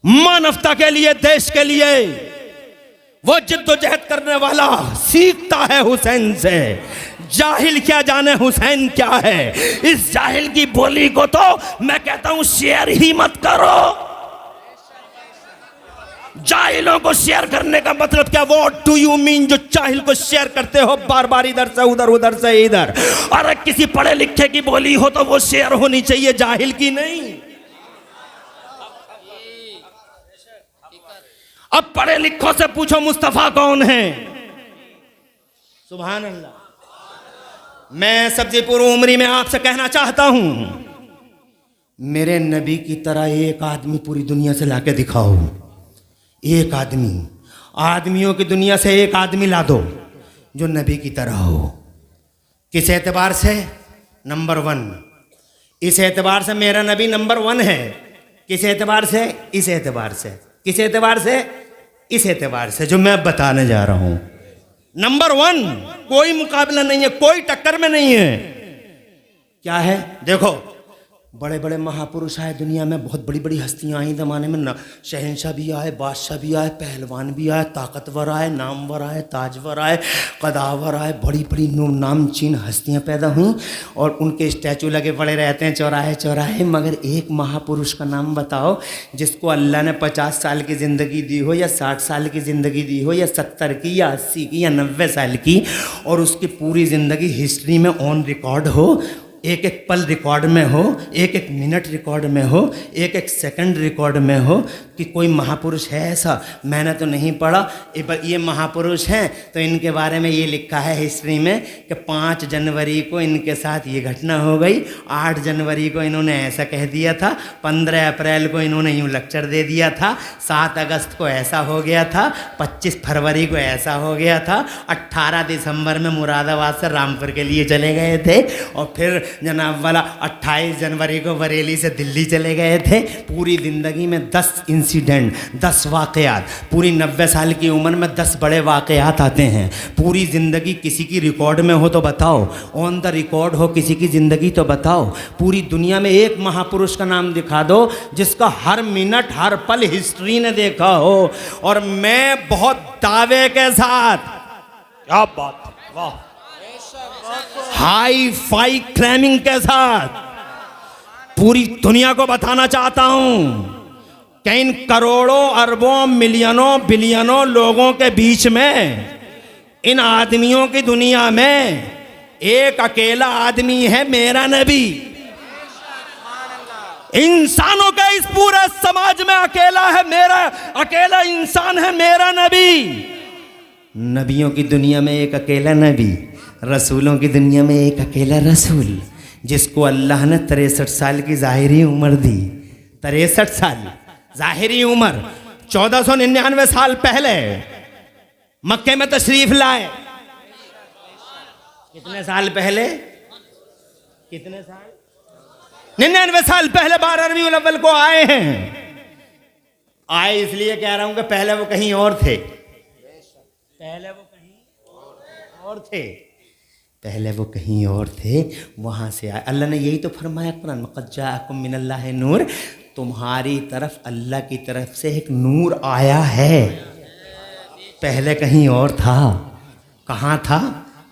मानवता के लिए, देश के लिए वो जिद्दोजहद करने वाला सीखता है हुसैन से। जाहिल क्या जाने हुसैन क्या है। इस जाहिल की बोली को तो मैं कहता हूं शेयर ही मत करो। जाहिलों को शेयर करने का मतलब क्या? What do you mean? जो जाहिल को शेयर करते हो बार बार, इधर से उधर, उधर से इधर। और किसी पढ़े लिखे की बोली हो तो वो शेयर होनी चाहिए, जाहिल की नहीं। अब पढ़े लिखों से पूछो मुस्तफा कौन है? सुभान अल्लाह। मैं सब्जीपुर उमरी में आपसे कहना चाहता हूं, मेरे नबी की तरह एक आदमी पूरी दुनिया से लाके दिखाओ। एक आदमी, आदमियों की दुनिया से एक आदमी ला दो जो नबी की तरह हो। किस एतबार से? नंबर 1। इस एतबार से मेरा नबी नंबर 1 है। किस एतबार से? इस एतबार से। किस एतबार से? इस एतबार से जो मैं बताने जा रहा हूं। नंबर 1, कोई मुकाबला नहीं है, कोई टक्कर में नहीं है। क्या है? देखो, बड़े बड़े महापुरुष आए दुनिया में, बहुत बड़ी बड़ी हस्तियां आई ज़माने में ना। शहंशाह भी आए, बादशाह भी आए, पहलवान भी आए, ताकतवर आए, नामवर आए, ताजवर आए, कदावर आए, बड़ी बड़ी नामचीन हस्तियां पैदा हुई और उनके स्टैचू लगे पड़े रहते हैं चौराहे चौराहे। मगर एक महापुरुष का नाम बताओ जिसको अल्लाह ने 50 साल की ज़िंदगी दी हो, या 60 साल की ज़िंदगी दी हो, या 70 की, या 80 की, या 90 साल की, और उसकी पूरी ज़िंदगी हिस्ट्री में ऑन रिकॉर्ड हो। एक एक पल रिकॉर्ड में हो, एक एक मिनट रिकॉर्ड में हो, एक एक सेकंड रिकॉर्ड में हो कि कोई महापुरुष है ऐसा। मैंने तो नहीं पढ़ा, ये महापुरुष हैं तो इनके बारे में ये लिखा है हिस्ट्री में कि 5 जनवरी को इनके साथ ये घटना हो गई, 8 जनवरी को इन्होंने ऐसा कह दिया था, 15 अप्रैल को इन्होंने यूँ लेक्चर दे दिया था, 7 अगस्त को ऐसा हो गया था, 25 फरवरी को ऐसा हो गया था, 18 दिसंबर में मुरादाबाद से रामपुर के लिए चले गए थे और फिर जनाब वाला 28 जनवरी को बरेली से दिल्ली चले गए थे। पूरी ज़िंदगी में 10 इंसिडेंट, 10 वाक़यात, पूरी 90 साल की उम्र में 10 बड़े वाक़यात आते हैं। पूरी ज़िंदगी किसी की रिकॉर्ड में हो तो बताओ, ऑन द रिकॉर्ड हो किसी की ज़िंदगी तो बताओ। पूरी दुनिया में एक महापुरुष का नाम दिखा दो जिसका हर मिनट हर पल हिस्ट्री ने देखा हो। और मैं बहुत दावे के साथ, क्या बात है, वाह, हाई फाई क्लेमिंग के साथ पूरी दुनिया को बताना चाहता हूं कि इन करोड़ों अरबों मिलियनों बिलियनों लोगों के बीच में, इन आदमियों की दुनिया में एक अकेला आदमी है, मेरा नबी। इंसानों के इस पूरे समाज में अकेला है, मेरा अकेला इंसान है, मेरा नबी। नबियों की दुनिया में एक अकेला नबी, रसूलों की दुनिया में एक अकेला रसूल, जिसको अल्लाह ने 63 साल की ज़ाहिरी उम्र दी। 63 साल ज़ाहिरी उम्र, 1499 साल पहले मक्के में तशरीफ लाए। कितने साल पहले? कितने साल? 99 साल पहले 12 रबीउल अव्वल को आए हैं। आए इसलिए कह रहा हूं कि पहले वो कहीं और थे, पहले वो कहीं और थे, पहले वो कहीं और थे, वहाँ से आए। अल्लाह ने यही तो फरमाया कुरान में, क़द जाअकुम मिनल्लाहि नूर, तुम्हारी तरफ अल्लाह की तरफ से एक नूर आया है। पहले कहीं और था, कहाँ था?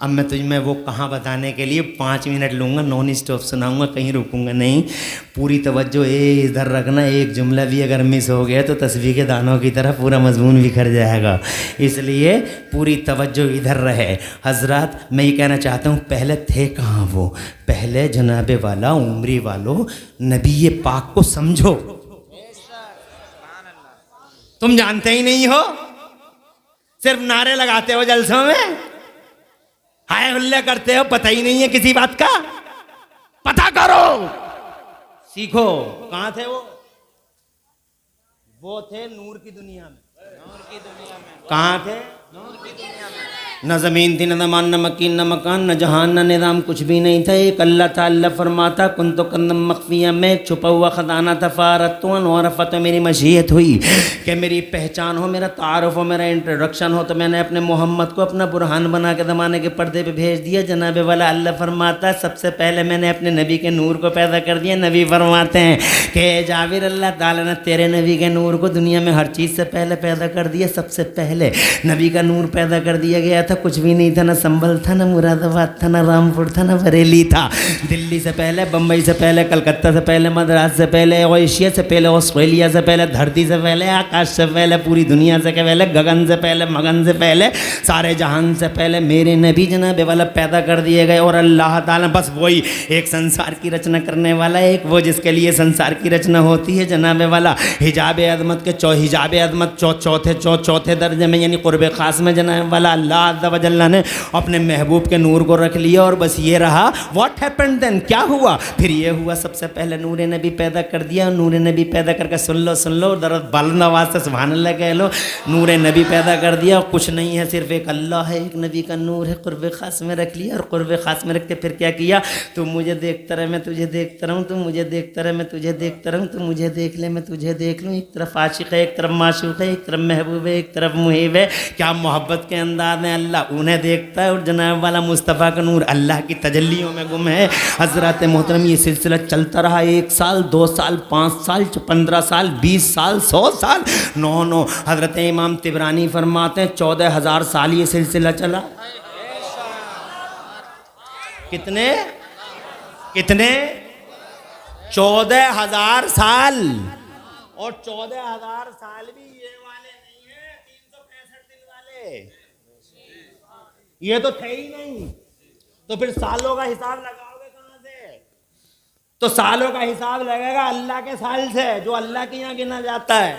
अब मैं तुझ में वो कहाँ बताने के लिए 5 मिनट लूँगा, नॉन स्टॉप सुनाऊँगा, कहीं रुकूँगा नहीं। पूरी तवज्जो इधर रखना, एक जुमला भी अगर मिस हो गया तो तस्बीह के दानों की तरह पूरा मजमून बिखर जाएगा, इसलिए पूरी तवज्जो इधर रहे। हजरात, मैं ये कहना चाहता हूँ, पहले थे कहाँ वो? पहले जनाबे वाला उम्री वालों नबी पाक को समझो। तुम जानते ही नहीं हो, सिर्फ नारे लगाते हो जलसों में, हाय हुल्ले करते हो, पता ही नहीं है किसी बात का। पता करो, सीखो। कहाँ थे वो? वो थे नूर की दुनिया में। कहाँ थे? नूर की दुनिया में। न ज़मीन थी, न ज़मान, न मकीन, न मकान, न जहान, न निज़ाम, कुछ भी नहीं था। एक अल्लाह ताला फरमाता, कुन्तु कन्ज़म मख़फ़िय्या, में छुपा हुआ ख़ज़ाना था। फ़ारतु वरफ़त, मेरी मशीयत हुई कि मेरी पहचान हो, मेरा तारुफ़ हो, मेरा इंट्रोडक्शन हो, तो मैंने अपने मोहम्मद को अपना बुरहान बना के ज़माने के पर्दे पे भेज दिया। जनाब वाला अल्लाह फरमाता, सबसे पहले मैंने अपने नबी के नूर को पैदा कर दिया। नबी फरमाते हैं कि जाबिर, अल्लाह ताला ने तेरे नबी के नूर को दुनिया में हर चीज़ से पहले पैदा कर दिया। सबसे पहले नबी का नूर पैदा कर दिया गया था। कुछ भी नहीं था, ना संभल था, ना मुरादाबाद था, ना रामपुर था, ना बरेली था। दिल्ली से पहले, बम्बई से पहले, कलकत्ता से पहले, मद्रास से पहले, एशिया से पहले, ऑस्ट्रेलिया से पहले, धरती से पहले, आकाश से पहले, पूरी दुनिया से पहले, गगन से पहले, मगन से पहले, सारे जहान से पहले मेरे नबी जनाब वाला पैदा कर दिए गए। और अल्लाह ताला बस वही एक संसार की रचना करने वाला, एक वो जिसके लिए संसार की रचना होती है जनाब वाला। हिजाब अज़मत के हिजाब अज़मत चौथे दर्जे में, यानी क़ुर्ब ख़ास में जनाब वाला अल्लाह अज़्ज़ा व जल्ला ने अपने महबूब के नूर को रख लिया। और बस ये रहा, व्हाट हैपेंड देन, क्या हुआ? फिर ये हुआ, सबसे पहले नूर नबी पैदा कर दिया। नूर नबी पैदा करके सुन लो दर्द बुलंद आवाज़ से सुभान अल्लाह कह लो। नूर नबी पैदा कर दिया, कुछ नहीं है, सिर्फ एक अल्लाह है, एक नबी का नूर है, क़ुर्ब ख़ास में रख लिया। और क़ुर्ब ख़ास में रख के फिर क्या किया? तू मुझे देखता रहे, मैं तुझे देखता रहूँ, तू मुझे देखता रहे, मैं तुझे देखता रहूँ, तू मुझे देख ले, मैं तुझे देख लूँ। एक तरफ आशिक़ है, एक तरफ माशूक़ है, एक तरफ महबूब है, एक तरफ मुहिब है। क्या मोहब्बत के अंदाज में अल्लाह उन्हें देखता है और जनाब वाला मुस्तफ़ा का नूर अल्लाह की तजल्लियों में गुम है। हज़रत मोहतरम, ये सिलसिला चलता रहा 1 साल, 2 साल, 5 साल, 15 साल, 20 साल, 100 साल, 9 हज़रत इमाम तिबरानी फरमाते हैं 14,000 साल ये सिलसिला चला। कितने 14,000 साल। और 14,000 साल भी ये वाले नहीं है, 365 दिन वाले, ये तो थे ही नहीं। तो फिर सालों का हिसाब लगाओगे कहाँ से? तो सालों का हिसाब लगेगा अल्लाह के साल से, जो अल्लाह के यहाँ गिना जाता है।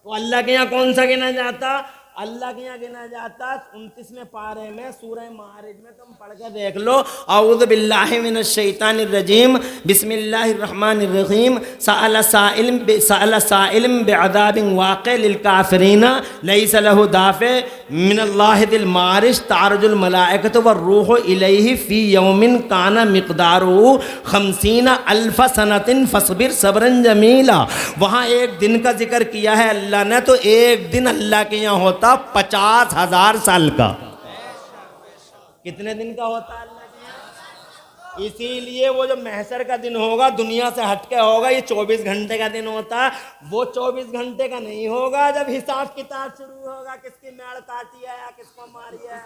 तो अल्लाह के यहाँ कौन सा गिना जाता? अल्लाह के यहाँ गिना जाता 29वें पारे में सूरह मारिज में, तुम पढ़ के देख लो। औज़ु बिल्लाहि मिनश शैतानिर रजीम, बिस्मिल्लाहिर रहमानिर रहीम। सअल साइलुम बिअज़ाबिन वाक़ि लिल काफ़िरीन लैसा लहु दाफ़ि मिनल्लाहि दिल मारिज तारजुल मलाइकतु वर्रूहु इलैहि फ़ी यौमिन काना मिक़दारुहु 50 अल्फ़ सनतिन फ़स्बिर सब्रन जमीला। वहाँ एक दिन का जिक्र किया है अल्लाह ने, तो एक दिन अल्लाह के यहाँ होता 50,000 साल का। कितने दिन का होता है? इसीलिए वो जो महशर का दिन होगा दुनिया से हटके होगा, ये 24 घंटे का दिन होता है। वो 24 घंटे का नहीं होगा जब हिसाब किताब शुरू होगा, किसकी मेड़ काटी है, किसको मारी है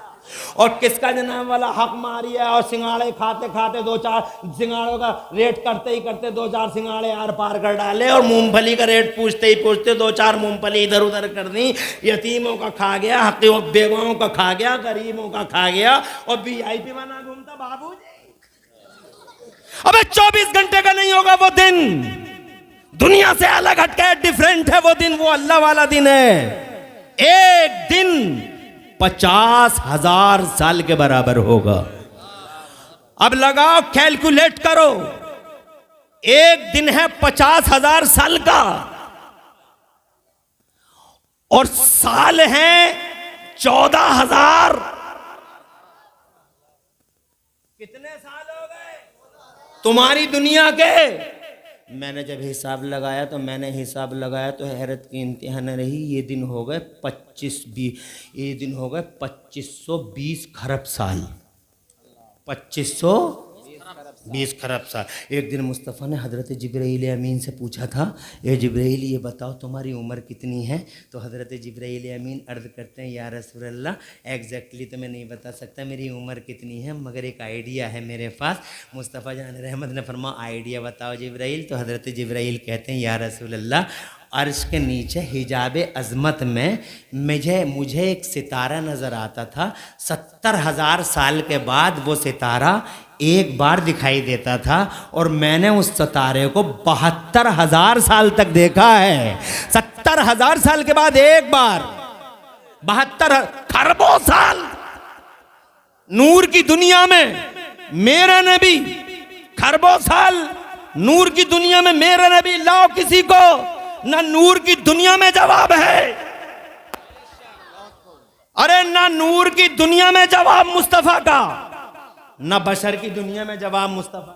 और किसका जनाब वाला हक मारी है। और सिंगाड़े खाते खाते 2-4 सिंगाड़ों का रेट करते ही करते 2-4 सिंगाड़े आर पार कर डाले, और मूंगफली का रेट पूछते ही पूछते 2-4 मूंगफली इधर उधर कर दी। यतीमों का खा गया, हक़ बेगों का खा गया, गरीबों का खा गया, और VIP बना घूमता बाबूजी। अबे 24 घंटे का नहीं होगा वो दिन, दुनिया से अलग हटके डिफरेंट है वो दिन, वो अल्लाह वाला दिन है। एक दिन 50,000 साल के बराबर होगा। अब लगाओ, कैलकुलेट करो, एक दिन है 50,000 साल का, और साल है 14,000। कितने साल हो गए तुम्हारी दुनिया के? मैंने जब हिसाब लगाया तो हैरत की इंतहा न रही। ये दिन हो गए 2520 खरब साल। 2520 खरब साल। एक दिन मुस्तफ़ा ने हज़रत जिब्राईल अमीन से पूछा था, ये जिब्राईल ये बताओ तुम्हारी उम्र कितनी है? तो हज़रत जिब्राईल अमीन अर्ज़ करते हैं, या रसूल अल्लाह एग्जैक्टली तो मैं नहीं बता सकता मेरी उम्र कितनी है, मगर एक आइडिया है मेरे पास। मुस्तफ़ा जान रहमत ने फरमा आइडिया बताओ जिब्राईल। तो हज़रत जिब्राईल कहते हैं, या रसूल अल्लाह अर्श के नीचे हिजाब अज़मत में मुझे एक सितारा नज़र आता था। 70,000 साल के बाद वो सितारा एक बार दिखाई देता था, और मैंने उस सितारे को 72,000 साल तक देखा है। 70,000 साल के बाद एक बार, 72 खरबों साल नूर की दुनिया में मेरा नबी, खरबों साल नूर की दुनिया में मेरा नबी। लाओ किसी को ना नूर की दुनिया में जवाब है, अरे ना नूर की दुनिया में जवाब मुस्तफा का, ना बशर की दुनिया में जवाब मुस्तफा।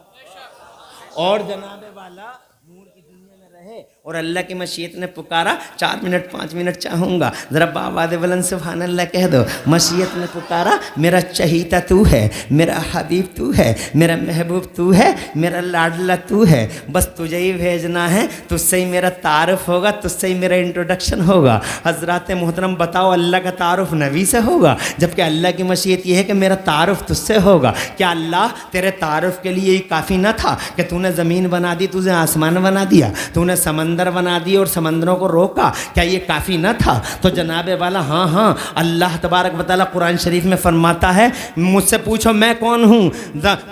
और जनाबे वाला नूर की दुनिया में रहे और अल्लाह की मशीयत ने पुकारा, 4 मिनट 5 मिनट चाहूंगा, जरा बावाद बुलंद सुभान अल्लाह कह दो। मशीयत ने पुकारा, मेरा चहीता तू है, मेरा हबीब तू है, मेरा महबूब तू है, मेरा लाडला तू है, बस तुझे ही भेजना है, तुझसे ही मेरा तारुफ होगा, तुझसे ही मेरा इंट्रोडक्शन होगा। हजरात मोहतरम बताओ, अल्लाह का तारुफ नबी से होगा, जबकि अल्लाह की मशीयत यह है कि मेरा तारुफ तुझसे होगा। क्या अल्लाह तेरे तारुफ के लिए ही काफ़ी न था कि तूने ज़मीन बना दी, तुझे आसमान बना दिया, तूने समंदर बना दिए और समंदरों को रोका? क्या ये काफ़ी न था? तो जनाबे वाला हाँ, अल्लाह तबारक व तआला कुरान शरीफ में फरमाता है, मुझसे पूछो मैं कौन हूँ?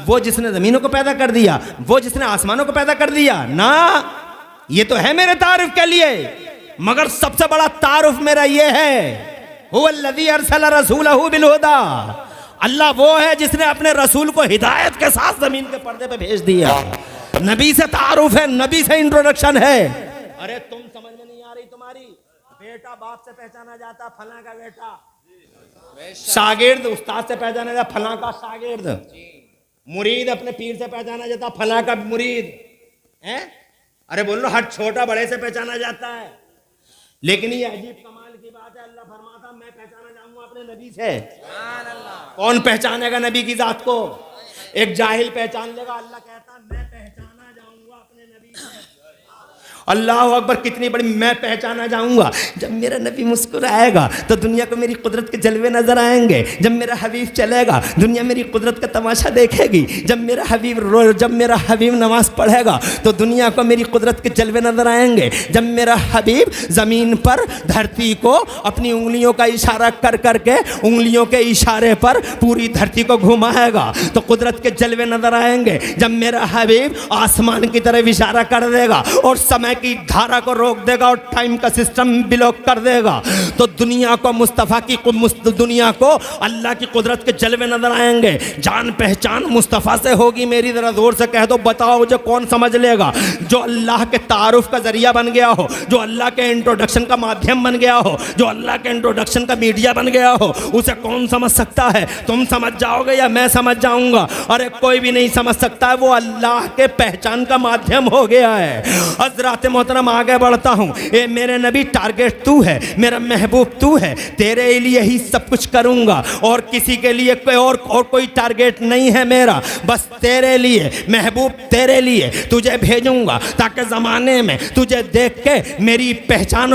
वो जिसने ज़मीनों को पैदा कर दिया, वो जिसने आसमानों को पैदा कर दिया ना, ये तो है मेरे तारुफ के लिए, मगर सबसे बड़ा तारुफ मेरा ये है, हुवल्लज़ी अरसला रसूलहू बिलहुदा। अल्लाह वो है जिसने अपने रसूल को हिदायत के साथ ज़मीन के पर्दे पे भेज दिया। नबी से तारुफ है, नबी से इंट्रोडक्शन है। अरे तुम समझ में नहीं आ रही तुम्हारी, बेटा बाप से पहचाना जाता, फलां का बेटा, शागिर्द उस्ताद से पहचाना जाता, फलां का शागिर्द, मुरीद अपने पीर से पहचाना जाता, फलां का मुरीद है। अरे बोलो, हर छोटा बड़े से पहचाना जाता है। लेकिन ये अजीब कमाल की बात है, अल्लाह फरमाता मैं पहचाना जाऊंगा अपने नबी से। कौन पहचानेगा नबी की जात को? एक जाहिल पहचान लेगा, अल्लाह कहता मैं पहचाना जाऊंगा अपने नबी से। अल्लाह अकबर, कितनी बड़ी मैं पहचाना जाऊंगा जब मेरा नबी मुस्कुराएगा तो दुनिया को मेरी कुदरत के जलवे नजर आएंगे। जब मेरा हबीब चलेगा दुनिया मेरी कुदरत का तमाशा देखेगी। जब मेरा हबीब नमाज पढ़ेगा तो दुनिया को मेरी कुदरत के जलवे नजर आएंगे। जब मेरा हबीब ज़मीन पर धरती को अपनी उंगलियों का इशारा कर करके उंगलियों के इशारे पर पूरी धरती को घुमाएगा तो कुदरत के जलवे नजर आएंगे। जब मेरा हबीब आसमान की तरफ इशारा कर देगा और समय की धारा को रोक देगा और टाइम का सिस्टम ब्लॉक कर देगा तो दुनिया को अल्लाह की कुदरत के जलवे नजर आएंगे। जान पहचान मुस्तफ़ा से होगी मेरी। जरा जोर से कह दो, बताओ जो कौन समझ लेगा? जो अल्लाह के तारुफ का जरिया बन गया हो, जो अल्लाह के इंट्रोडक्शन का माध्यम बन गया हो, जो अल्लाह के इंट्रोडक्शन का मीडिया बन गया हो, उसे कौन समझ सकता है? तुम समझ जाओगे या मैं समझ जाऊंगा? अरे कोई भी नहीं समझ सकता है, वो अल्लाह के पहचान का माध्यम हो गया है। हज़रात मोहतरम आगे बढ़ता हूँ। ए मेरे नबी, टारगेट तू है, मेरा महबूब तू है, तेरे लिए ही सब कुछ करूँगा और किसी के लिए कोई टारगेट नहीं है मेरा, बस तेरे लिए महबूब, तेरे लिए तुझे भेजूंगा ताकि ज़माने में तुझे देख के मेरी पहचान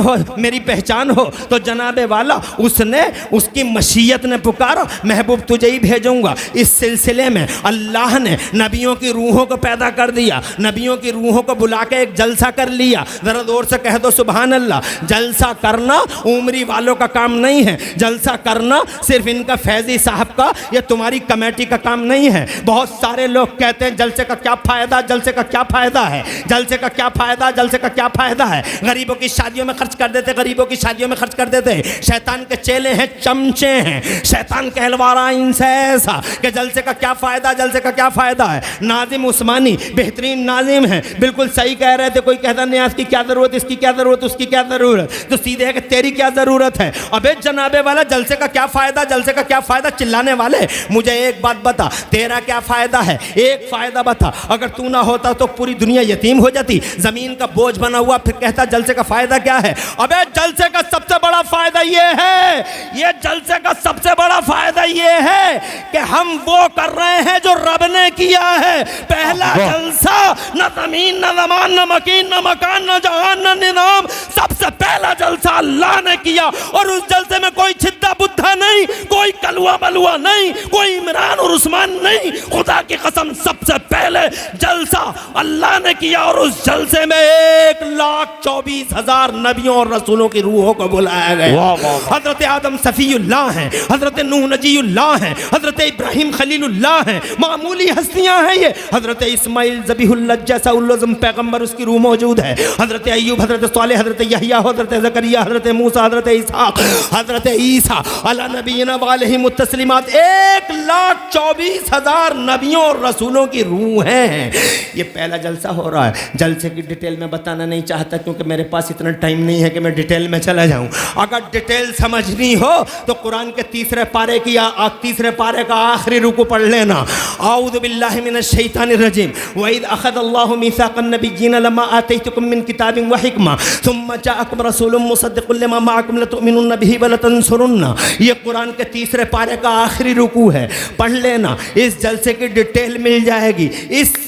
हो तो जनाबे वाला उसकी मशीयत ने पुकारा, महबूब तुझे ही भेजूंगा। इस सिलसिले में अल्लाह ने नबियों की रूहों को पैदा कर दिया, नबियों की रूहों को बुला के एक जलसा कर लिया। जरा जोर से कह दो सुभान अल्लाह। जलसा करना उमरी वालों का काम नहीं है, जलसा करना सिर्फ इनका फैजी साहब का या तुम्हारी कमेटी का काम नहीं है। बहुत सारे लोग कहते हैं जलसे का क्या फ़ायदा, जलसे का क्या फ़ायदा है, जलसे का क्या फ़ायदा, जलसे का क्या फ़ायदा है। गरीबों की शादियों में खर्च कर देते, गरीबों की शादियों में खर्च कर देते। शैतान के चेले हैं, चमचे हैं, शैतान कहलवा रहा इनसे ऐसा कि जलसे का क्या फ़ायदा, जलसे का क्या फ़ायदा है। नाजिम उस्मानी बेहतरीन नाजिम है, बिल्कुल सही कह रहे थे। कोई कहता न्याज की क्या ज़रूरत, इसकी क्या ज़रूरत, उसकी क्या ज़रूरत, तो सीधे है कि तेरी क्या ज़रूरत है। अबे जनाबे वाला, जलसे का क्या फ़ायदा, जलसे का क्या फ़ायदा चिल्लाने वाले, मुझे एक बात बता, तेरा क्या फ़ायदा है? एक फ़ायदा बता। अगर तू ना होता तो पूरी दुनिया यतीम हो जाती, ज़मीन का बोझ बना हुआ, फिर कहता जलसे का फ़ायदा क्या है? अबे जलसे का सबसे बड़ा फ़ायदा ये है, ये जलसे का सबसे बड़ा फ़ायदा ये है कि हम वो कर रहे हैं जो रब ने किया है। पहला जलसा, न ज़मीन न ज़मान न मकीन न मकान न जहान न निज़ाम, सबसे पहला जलसा अल्लाह ने किया। और उस जलसे में कोई छिद्दा बुद्धा नहीं, कोई कलुआ बलुआ नहीं, कोई इमरान और उस्मान नहीं। खुदा की कसम सबसे पहले जलसा अल्लाह ने किया और उस जलसे में 1,24,000 नबियों और रसूलों की रूहों को बुलाया गया। हजरत आदम सफ़ीउल्लाह हैं, हजरत नूह नजीउल्लाह हैं, हजरत इब्राहिम खलीलुल्लाह हैं, मामूली हस्तियां हैं ये। हजरत इस्माइल ज़बीहुल्लाह जैसा उल्लुज़्म पैगम्बर, उसकी रूह मौजूद है। हजरत अय्यूब, हजरत सालेह, हजरत यहया, हजरत ज़करिया, हजरत मूसा, हजरत इसहाक़, हजरत ईसा अला नबीना वालैहिमुत तस्लीमात। 1,24,000 नबियों और रसूलों की रूह हैं। ये पहला जलसा हो रहा है। जलसे की डिटेल में बताना नहीं चाहता क्योंकि मेरे पास इतना टाइम नहीं है कि मैं डिटेल में चला जाऊं। अगर डिटेल समझनी हो तो कुरान के तीसरे पारे का आखिरी रुकू पढ़ लेना। आऊज़ु बिल्लाहि मिनश शैतानिर रजीम। व इज़ अख़ज़ल्लाहु मीसाक़न नबिय्यीना लम्मा आतैतुकुम मिन किताबिन व हिकमा सुम्मा जाअकुम रसूलुम मुसद्दिक़ुन लिमा माअकुम लतुमिनुन्न बिही व लतंसुरुन्ना। ये कुरान के तीसरे पारे का आखिरी रुकू है, पढ़ लेना। इस जलसे की डिटेल मिल जाएगी।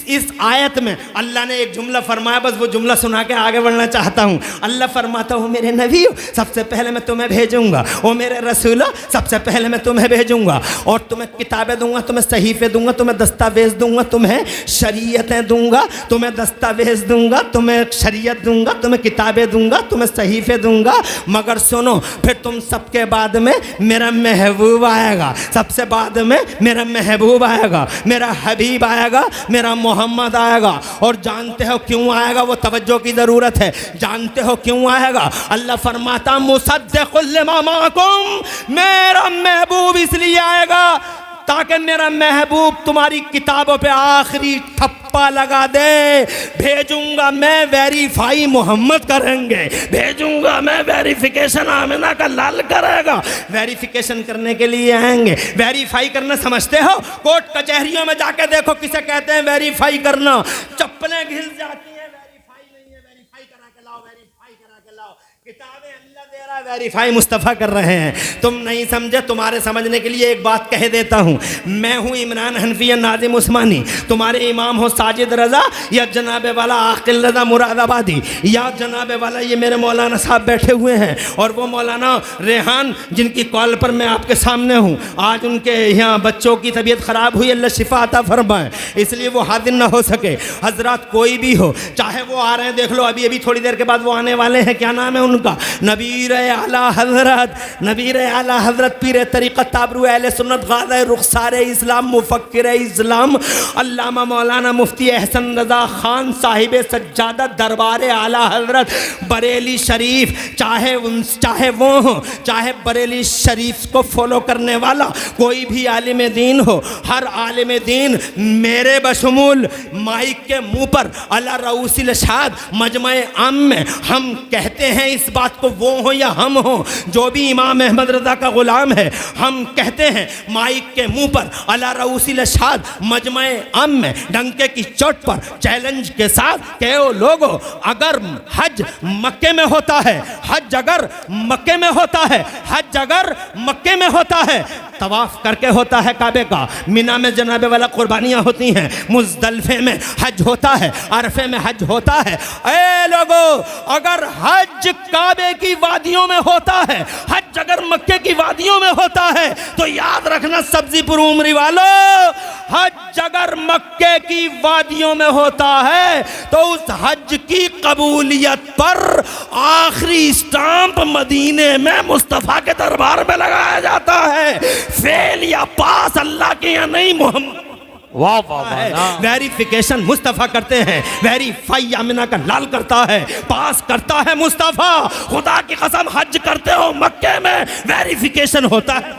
इस आयत में अल्लाह ने एक जुमला फरमाया, बस वो जुमला सुना के आगे बढ़ना चाहता हूँ। अल्लाह फरमाता हूँ, मेरे नबी सबसे पहले मैं तुम्हें भेजूंगा, ओ मेरे रसूल सबसे पहले मैं तुम्हें भेजूंगा और तुम्हें किताबें दूंगा, तुम्हें सहीफे दूंगा, तुम्हें दस्तावेज दूंगा, तुम्हें शरीयतें दूंगा, तुम्हें दस्तावेज दूंगा, तुम्हें शरीयत दूंगा, तुम्हें किताबें दूंगा, तुम्हें सहीफे दूंगा। मगर सुनो, फिर तुम सबके बाद में मेरा महबूब आएगा, सबसे बाद में मेरा महबूब आएगा, मेरा हबीब आएगा, मेरा मोहम्मद आएगा। और जानते हो क्यों आएगा? वो तवज्जो की ज़रूरत है। जानते हो क्यों आएगा? अल्लाह फरमाता मुसद्दिक़ुन लिमा माअकुम, मेरा महबूब इसलिए आएगा ताकि मेरा महबूब तुम्हारी किताबों पे आखिरी ठप्पा लगा दे। भेजूंगा मैं, वेरीफाई मोहम्मद करेंगे, भेजूंगा मैं, वेरिफिकेशन आमिना का लाल करेगा। वेरिफिकेशन करने के लिए आएंगे। वेरीफाई करना समझते हो? कोर्ट कचहरियों में जाके देखो किसे कहते हैं वेरीफाई करना। चप्पलें घिस जाती हैं, वेरीफाई नहीं है, वेरीफाई करा के लाओ, वेरीफाई करा के लाओ। किताबें अल्लाह दे रहा है, वेरीफाई मुस्तफ़ा कर रहे हैं। तुम नहीं समझे, तुम्हारे समझने के लिए एक बात कह देता हूँ। मैं हूँ इमरान हनफी नाजिम उस्मानी, तुम्हारे इमाम हो साजिद रज़ा या जनाबे वाला आकिल रज़ा मुरादाबादी या जनाबे वाला ये मेरे मौलाना साहब बैठे हुए हैं, और वो मौलाना रेहान जिनकी कॉल पर मैं आपके सामने हूँ। आज उनके यहाँ बच्चों की तबीयत ख़राब हुई, अल्लाह शिफा अता फरमाए, इसलिए वो हाजिर ना हो सके। हजरत कोई भी हो, चाहे वो आ रहे हैं, देख लो अभी अभी थोड़ी देर के बाद वो आने वाले हैं। क्या नाम है उनका? नबीर आला हजरत, नबीर आला हजरत पीर तरीक़त ताबरू अहले सुन्नत गाज़ी रुख़सार इस्लाम मुफ़क्किर इस्लाम अल्लामा मौलाना मुफ्ती अहसन रज़ा ख़ान साहिब सज्जादा दरबार आला हजरत बरेली शरीफ। चाहे वो हो, चाहे बरेली शरीफ को फॉलो करने वाला कोई भी आलिम दीन हो, हर आलिम दीन मेरे बशमूल माइक के मुँह पर अला रऊसिल शाद मजमे आम में हम कहते हैं इस बात को, वो हो या हम हो, जो भी इमाम अहमद रज़ा का ग़ुलाम है, हम कहते हैं माइक के मुंह पर अला रऊसिल शाद मजमे आम में डंके की चोट पर चैलेंज के साथ के ओ लोगो, अगर हज मक्के में होता है, हज अगर मक्के में होता है, हज अगर मक्के में होता है, तवाफ करके होता है काबे का, मिना में जनाबे वाला कुर्बानियाँ होती हैं, मुज़दलिफ़े में हज होता है, अरफे में हज होता है। ए लोगो, अगर हज काबे की वादियों में होता है, हज अगर मक्के की वादियों में होता है, तो याद रखना सब्जीपुर उमरी वालों, हज अगर मक्के की वादियों में होता है तो उस हज की कबूलियत पर आखिरी स्टाम्प मदीने में मुस्तफ़ा के दरबार में लगाया जाता है। फेल या पास अल्लाह के यहाँ नहीं, मोहम्मद वाह वाह वाह। वेरिफिकेशन मुस्तफ़ा करते हैं, वेरीफाई आमिना का लाल करता है, पास करता है मुस्तफ़ा। खुदा की कसम हज करते हो मक्के में, वेरिफिकेशन होता है।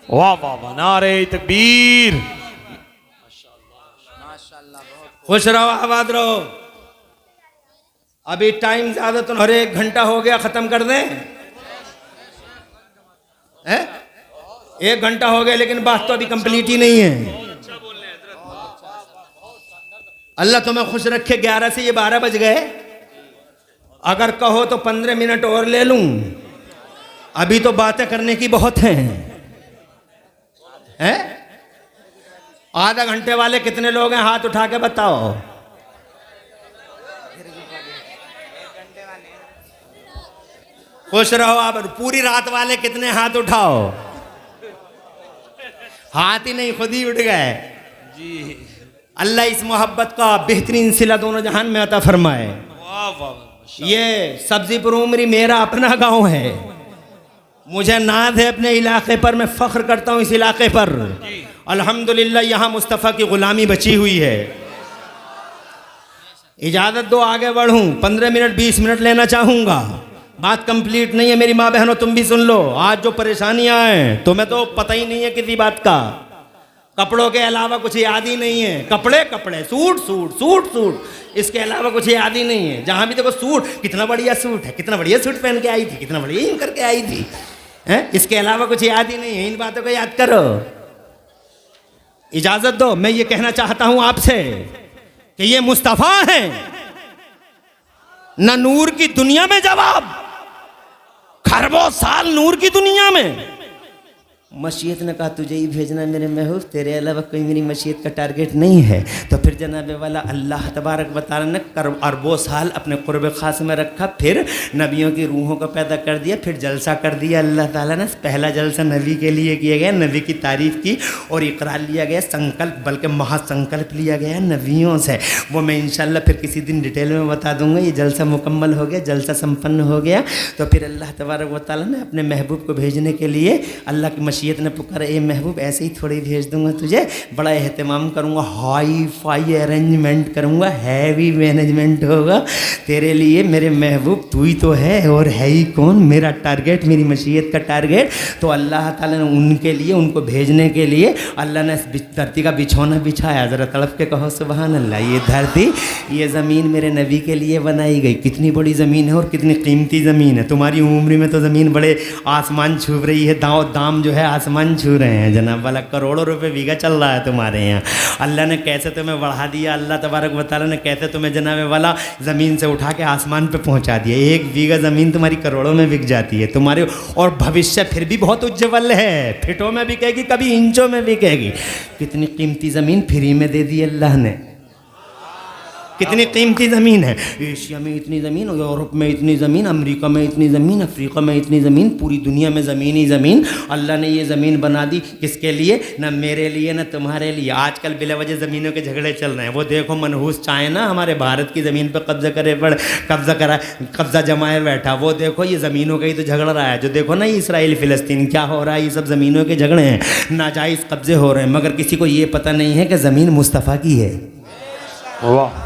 वाह वाह वाह, नारे तकबीर। खुश रहो, आबाद रहो। अभी टाइम ज्यादा तो, और 1 घंटा हो गया, खत्म कर दें? 1 घंटा हो गया, लेकिन बात तो अभी कंप्लीट ही नहीं है। अल्लाह तुम्हें खुश रखे। 11 से ये 12 बज गए। अगर कहो तो 15 मिनट और ले लूं, अभी तो बातें करने की बहुत हैं। आधा घंटे वाले कितने लोग हैं? हाथ उठा के बताओ। खुश रहो। अब पूरी रात वाले कितने? हाथ उठाओ। हाथ ही नहीं, खुद ही उठ गए जी। अल्लाह इस मोहब्बत का बेहतरीन सिला दोनों जहान में अता फरमाए। वाह वाह। ये सब्जीपुर उमरी मेरा अपना गांव है, मुझे नाज है अपने इलाके पर, मैं फ़ख्र करता हूँ इस इलाके पर। अल्हम्दुलिल्लाह यहाँ मुस्तफ़ा की ग़ुलामी बची हुई है। इजाज़त दो आगे बढ़ूँ, 15 मिनट 20 मिनट लेना चाहूँगा। बात कंप्लीट नहीं है मेरी माँ बहनों, तुम भी सुन लो। आज जो परेशानियाँ हैं, तुम्हें तो पता ही नहीं है किसी बात का। कपड़ों के अलावा कुछ याद ही नहीं है। कपड़े कपड़े, सूट सूट सूट सूट, इसके अलावा कुछ याद ही नहीं है। जहाँ भी देखो सूट, कितना बढ़िया सूट है, कितना बढ़िया सूट पहन के आई थी, कितना बढ़िया यूँ करके आई थी, इसके अलावा कुछ याद ही नहीं है। इन बातों को याद करो। इजाज़त दो, मैं ये कहना चाहता हूँ आपसे कि ये मुस्तफ़ा हैं ना नूर की दुनिया में जवाब, खरबों साल नूर की दुनिया में। मशीयत ने कहा तुझे ही भेजना मेरे महबूब, तेरे अलावा कोई मेरी मशीयत का टारगेट नहीं है। तो फिर जनाबे वाला अल्लाह तबारक व तआला ने अरबों साल अपने क़ुर्ब ख़ास में रखा, फिर नबियों की रूहों को पैदा कर दिया, फिर जलसा कर दिया अल्लाह ताला ने। पहला जलसा नबी के लिए किया गया, नबी की तारीफ़ की और इकरार लिया गया, संकल्प बल्कि महासंकल्प लिया गया नबियों से। वो मैं इंशाअल्लाह फिर किसी दिन डिटेल में बता दूँगा। ये जलसा मुकम्मल हो गया, जलसा संपन्न हो गया। तो फिर अल्लाह तबारक व तआला ने अपने महबूब को भेजने के लिए अल्लाह की मशीयत ने पुकारा, ए महबूब ऐसे ही थोड़ी भेज दूंगा तुझे, बड़ा एहतमाम करूंगा, हाई फाई अरेंजमेंट करूंगा, हैवी मैनेजमेंट होगा तेरे लिए मेरे महबूब। तू ही तो है, और है ही कौन? मेरा टारगेट, मेरी मशीयत का टारगेट। तो अल्लाह ताला ने उनके लिए, उनको भेजने के लिए अल्लाह ने धरती का बिछौना बिछाया। ज़रा तड़प के कहो सुबहान अल्लाह। ये धरती, ये ज़मीन मेरे नबी के लिए बनाई गई। कितनी बड़ी ज़मीन है और कितनी कीमती ज़मीन है। तुम्हारी उम्र में तो ज़मीन बड़े आसमान छू रही है, दाम जो है आसमान छू रहे हैं जनाब वाला, करोड़ों रुपए बीघा चल रहा है तुम्हारे यहाँ। अल्लाह ने कैसे तुम्हें बढ़ा दिया, अल्लाह तबारक व तआला ने कैसे तुम्हें जनाब वाला ज़मीन से उठा के आसमान पे पहुँचा दिया। एक बीघा ज़मीन तुम्हारी करोड़ों में बिक जाती है तुम्हारे, और भविष्य फिर भी बहुत उज्जवल है, फिटों में बिकेगी, कभी इंचों में बिकेगी। कितनी कीमती ज़मीन फ्री में दे दी अल्लाह ने, कितनी कीमती ज़मीन है। एशिया में इतनी ज़मीन, यूरोप में इतनी ज़मीन, अमेरिका में इतनी ज़मीन, अफ्रीका में इतनी ज़मीन, पूरी दुनिया में ज़मीन ही ज़मीन। अल्लाह ने ये ज़मीन बना दी किसके लिए? ना मेरे लिए ना तुम्हारे लिए। आजकल बिलावजह ज़मीनों के झगड़े चल रहे हैं। वो देखो मनहूस चाइना हमारे भारत की ज़मीन पर कब्ज़ा जमाए बैठा। वो देखो ये ज़मीनों का ही तो झगड़ रहा है। जो देखो ना इसराइल फ़िलिस्तीन क्या हो रहा है, ये सब ज़मीनों के झगड़े हैं, नाजायज़ कब्ज़े हो रहे हैं। मगर किसी को ये पता नहीं है कि ज़मीन मुस्तफ़ा की है। वाह,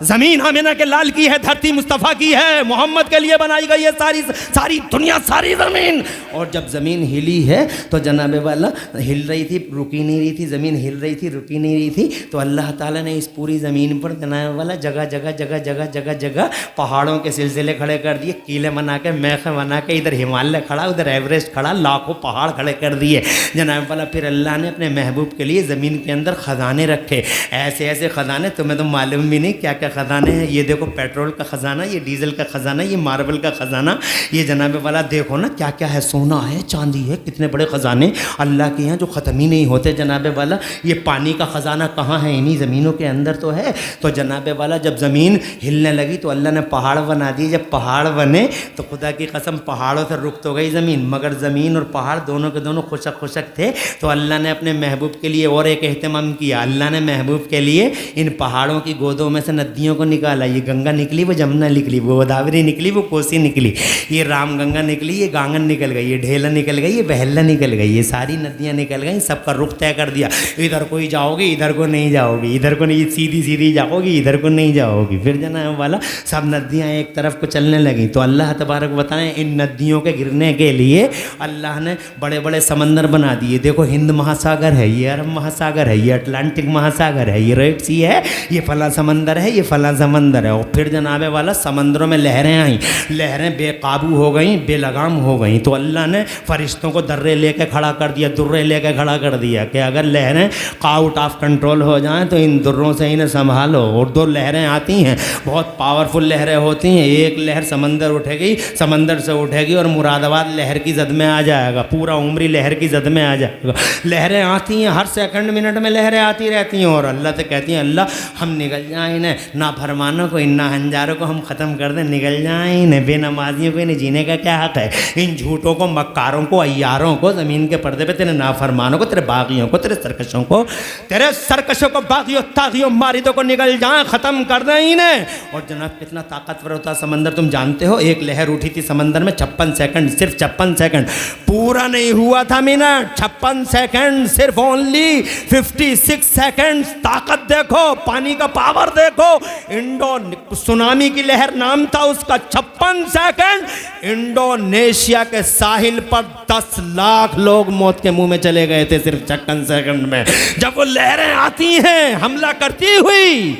ज़मीन आमिना के लाल की है, धरती मुस्तफ़ा की है, मोहम्मद के लिए बनाई गई है सारी दुनिया, सारी ज़मीन। और जब ज़मीन हिली है तो जनाबे वाला हिल रही थी, रुकी नहीं रही थी, ज़मीन हिल रही थी, रुकी नहीं रही थी। तो अल्लाह ताला ने इस पूरी ज़मीन पर जनाबे वाला जगह जगह जगह जगह जगह जगह पहाड़ों के सिलसिले खड़े कर दिए, कीले बना के, मेखे बना के। इधर हिमालय खड़ा, उधर एवरेस्ट खड़ा, लाखों पहाड़ खड़े कर दिए जनाबे वाला। फिर अल्लाह ने अपने महबूब के लिए ज़मीन के अंदर ख़जाने रखे, ऐसे ऐसे ख़जाने, तुम्हें तो मालूम भी नहीं क्या क्या ख़जाने हैं। ये देखो पेट्रोल का ख़जाना, ये डीजल का ख़जाना, ये मार्बल का ख़जाना, ये जनाबे वाला देखो ना क्या क्या है, सोना है, चांदी है, कितने बड़े ख़जाने अल्लाह के यहाँ जो ख़त्म ही नहीं होते जनाबे वाला। ये पानी का ख़जाना कहाँ है? इन्हीं ज़मीनों के अंदर तो है। तो जनाबे वाला जब ज़मीन हिलने लगी तो अल्लाह ने पहाड़ बना दिए। जब पहाड़ बने तो खुदा की कसम पहाड़ों से रुक तो गई ज़मीन, मगर ज़मीन और पहाड़ दोनों के दोनों खुशक खुशक थे। तो अल्लाह ने अपने महबूब के लिए और एक एहतमाम किया। अल्लाह ने महबूब के लिए इन पहाड़ों की गोदों में से नदियों को निकाला। ये गंगा निकली, वो जमुना निकली, वो गोदावरी निकली, वो कोसी निकली, ये राम गंगा निकली, ये गांगन निकल गई, ये ढेला निकल गई, ये बहला निकल गई, ये सारी नदियाँ निकल गई। सबका रुख तय कर दिया, इधर को ही जाओगी, इधर को नहीं जाओगी, इधर को नहीं, सीधी सीधी जाओगी, इधर को नहीं जाओगी। फिर जनाब वाला सब नदियाँ एक तरफ को चलने लगी। तो अल्लाह तबारक बताएं इन नदियों के गिरने के लिए अल्लाह ने बड़े बड़े समंदर बना दिए। देखो हिंद महासागर है, ये अरब महासागर है, ये अटलांटिक महासागर है, ये रेड सी है, ये फला समंदर है, ये फला समंदर है। और फिर जनाबे वाला समंदरों में लहरें आई, लहरें बेकाबू हो गई, बेलगाम हो गई। तो अल्लाह ने फरिश्तों को दर्रे लेके खड़ा कर दिया, दुर्रे लेके खड़ा कर दिया कि अगर लहरें आउट ऑफ कंट्रोल हो जाएं तो इन दुर्रों से इन्हें संभालो। और दो लहरें आती हैं, बहुत पावरफुल लहरें होती हैं। एक लहर समंदर उठेगी, समंदर से उठेगी और मुरादाबाद लहर की जद में आ जाएगा, पूरा उमरी लहर की जद में आ जाएगा। लहरें आती हैं, हर सेकंड मिनट में लहरें आती रहती हैं। और अल्लाह से कहती हैं अल्लाह हम निकल जाएं, इन्हें ना फरमानों को, इन्ना हंजारों को हम ख़त्म कर दें, निकल जाएं, इन्हें बेनमाजियों को इन्हें जीने का क्या हक़ है। इन झूठों को, मक्कारों को, अय्यारों को, ज़मीन के पर्दे पे तेरे नाफरमानों को, तेरे बागियों को, तेरे सरकशों को, तेरे सरकशों को, बागियों, तागियों, मारिदों को निकल जाएं, ख़त्म कर दें इन्हें। और जनाब कितना ताकतवर होता समंदर, तुम जानते हो। एक लहर उठी थी समंदर में 56 सेकंड, सिर्फ 56 सेकंड, पूरा नहीं हुआ था मिनट, 56 सेकंड, सिर्फ ओनली 56 सेकंड। ताकत देखो, पानी का पावर देखो। इंडो सुनामी की लहर नाम था उसका, 56 सेकंड। इंडोनेशिया के साहिल पर 10 लाख लोग मौत के मुंह में चले गए थे सिर्फ 56 सेकंड में। जब वो लहरें आती हैं हमला करती हुई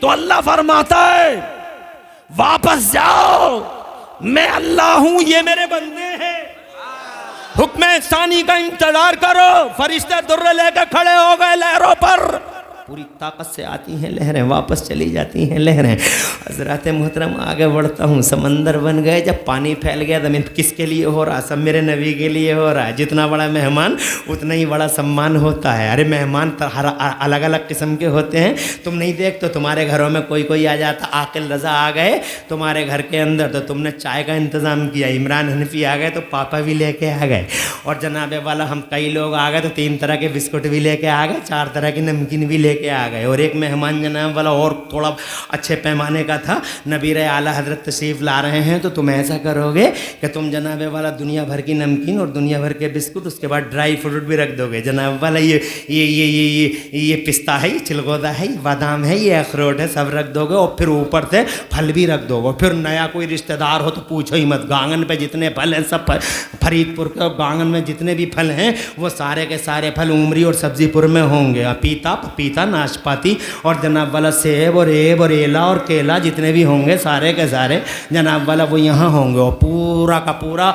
तो अल्लाह फरमाता है वापस जाओ, मैं अल्लाह हूं, ये मेरे बंदे हैं, हुक्म सानी का इंतजार करो। फरिश्ते दुर्रे लेकर खड़े हो गए लहरों पर, पूरी ताकत से आती हैं लहरें, वापस चली जाती हैं लहरें। हज़रात मोहतरम आगे बढ़ता हूँ, समंदर बन गए, जब पानी फैल गया ज़मीन, किसके लिए हो रहा? सब मेरे नबी के लिए हो रहा है। जितना बड़ा मेहमान उतना ही बड़ा सम्मान होता है। अरे मेहमान हर अलग अलग किस्म के होते हैं। तुम नहीं देखते तो तुम्हारे घरों में कोई कोई आ जाता, आकिल रज़ा आ गए तुम्हारे घर के अंदर तो तुमने चाय का इंतज़ाम किया, इमरान हनफी आ गए तो पापा भी लेके आ गए, और जनाबे वाला हम कई लोग आ गए तो 3 तरह के बिस्कुट भी लेके आ गए, 4 तरह की नमकीन भी लेके आ गए। और एक मेहमान जनाब वाला और थोड़ा अच्छे पैमाने का था, नबी आला हज़रत तशरीफ़ ला रहे हैं तो तुम ऐसा करोगे कि तुम जनाब वाला दुनिया भर की नमकीन और दुनिया भर के बिस्कुट, उसके बाद ड्राई फ्रूट भी रख दोगे। जनाब वाला ये पिस्ता है, ये चिलगोदा है, ये बादाम है, ये अखरोट है, सब रख दोगे। और फिर ऊपर से फल भी रख दोगे। फिर नया कोई रिश्तेदार हो तो पूछो ही मत, गांगन पे जितने फल हैं सब फरीदपुर के गांगन में जितने भी फल हैं वो सारे के सारे फल उमरी और सब्जीपुर में होंगे। पपीता था, नाशपाती और जनाब वाला सेब और एब और एला और केला जितने भी होंगे सारे के सारे जनाब वाला वो यहाँ होंगे और पूरा का पूरा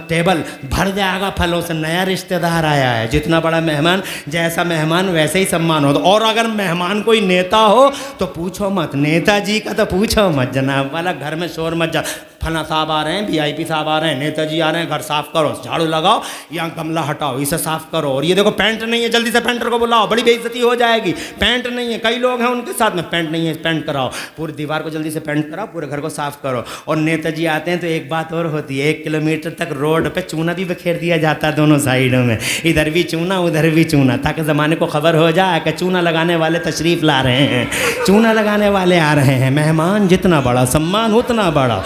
टेबल भर जाएगा फलों से। नया रिश्तेदार आया है, जितना बड़ा मेहमान जैसा मेहमान वैसे ही सम्मान होता। और अगर मेहमान कोई नेता हो तो पूछो मत, नेताजी का तो पूछो मत जनाब वाला। घर में शोर मत जा, फला साहब आ रहे हैं, वीआईपी साहब आ रहे हैं, नेताजी आ रहे हैं, घर साफ करो, झाड़ू लगाओ या गमला हटाओ, इसे साफ करो। और ये देखो पैंट नहीं है, जल्दी से पेंटर को बुलाओ, बड़ी बेइज्जती हो जाएगी। पैंट नहीं है, कई लोग हैं उनके साथ में, पैंट नहीं है, पैंट कराओ, पूरी दीवार को जल्दी से पेंट कराओ, पूरे घर को साफ करो। और नेताजी आते हैं तो एक बात और होती है, 1 किलोमीटर तक रोड पे चूना भी बखेर दिया जाता है दोनों साइडों में, इधर भी चूना उधर भी चूना, ताकि ज़माने को खबर हो जाए कि चूना लगाने वाले तशरीफ़ ला रहे हैं, चूना लगाने वाले आ रहे हैं। मेहमान जितना बड़ा सम्मान उतना बड़ा,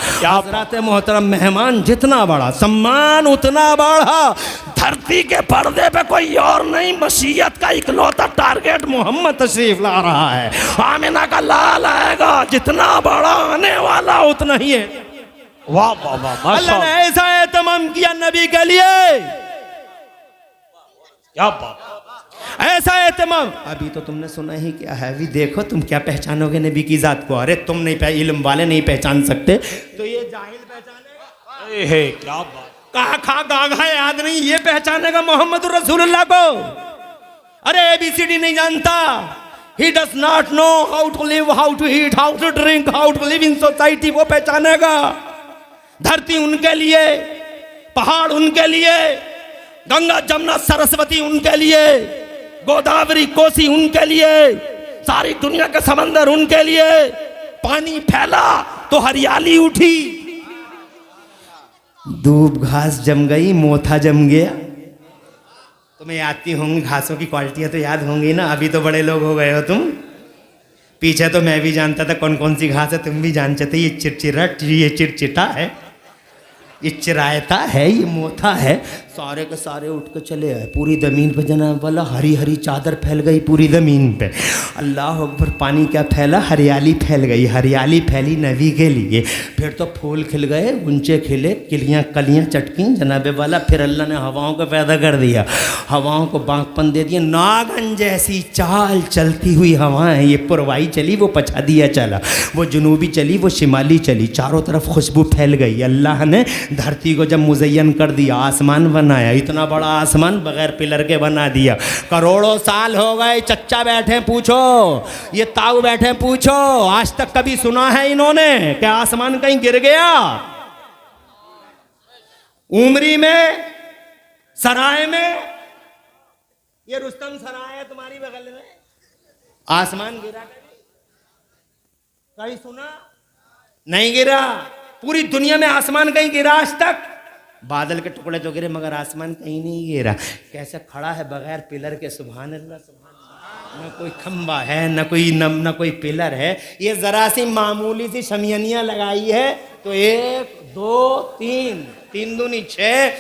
हज़रात मोहतरम मेहमान जितना बड़ा सम्मान उतना बड़ा। धरती के पर्दे पे कोई और नहीं, मसीहत का इकलौता टारगेट मोहम्मद तशरीफ ला रहा है। आमिना का लाल आएगा, जितना बड़ा आने वाला उतना ही है। वाह वाह वाह, अल्लाह ने ऐसा एहतमाम किया नबी के लिए, क्या बात, ऐसा एहतमाम। अभी तो तुमने सुना ही क्या है, अभी देखो तुम क्या पहचानोगे नबी की जात को। अरे तुम नहीं, इल्म वाले नहीं पहचान सकते तो ये जाहिल पहचानेगा। है क्या बात, कहा खा गागा याद नहीं, ये पहचानेगा मोहम्मद रसूलुल्लाह को। अरे ABCD नहीं जानता, he does not know how to live, how to eat, how to drink, how to live in society, वो पहचानेगा। धरती उनके लिए, पहाड़ उनके लिए, गंगा जमुना सरस्वती उनके लिए, गोदावरी कोसी उनके लिए, सारी दुनिया के समंदर उनके लिए। पानी फैला तो हरियाली उठी, दूब घास जम गई, मोथा जम गया। तुम्हें आती होंगी घासों की क्वालिटियां तो याद होंगी ना, अभी तो बड़े लोग हो गए हो तुम। पीछे तो मैं भी जानता था कौन कौन सी घास है, तुम भी जानते थे। ये चिरचिरा, ये चिरचिटा है, ये चिरायता है, ये मोथा है, सारे के सारे उठ के चले आए। पूरी ज़मीन पे जनाब वाला हरी हरी चादर फैल गई पूरी ज़मीन पे। अल्लाह अकबर, पानी क्या फैला, हरियाली फैल गई, हरियाली फैली नबी के लिए। फिर तो फूल खिल गए, गुंचे खिले, किलियाँ कलियाँ चटकी जनाब वाला। फिर अल्लाह ने हवाओं को पैदा कर दिया, हवाओं को बांकपन दे दिया। नागन जैसी चाल चलती हुई हवाएं, ये पुरवाई चली वो पछादिया चला, वो जुनूबी चली वो शिमाली चली, चारों तरफ खुशबू फैल गई। अल्लाह ने धरती को जब मुज़य्यन कर दिया, आसमान बनाया, इतना बड़ा आसमान बगैर पिलर के बना दिया। करोड़ों साल हो गए, चच्चा बैठे पूछो, ये ताऊ बैठे पूछो, आज तक कभी सुना है इन्होंने कि आसमान कहीं गिर गया? उमरी में, सराय में, ये रुस्तम सराय है तुम्हारी बगल में, आसमान गिरा कहीं सुना? नहीं गिरा। पूरी दुनिया में आसमान कहीं गिरा आज तक? बादल के टुकड़े तो गिरे मगर आसमान कहीं नहीं गिरा। कैसे खड़ा है बगैर पिलर के, सुभान अल्लाह सुभान अल्लाह। न कोई खंबा है, न कोई पिलर है, ये ज़रा सी मामूली सी शमियानियाँ लगाई है तो 1 2 3 3 दूनी 6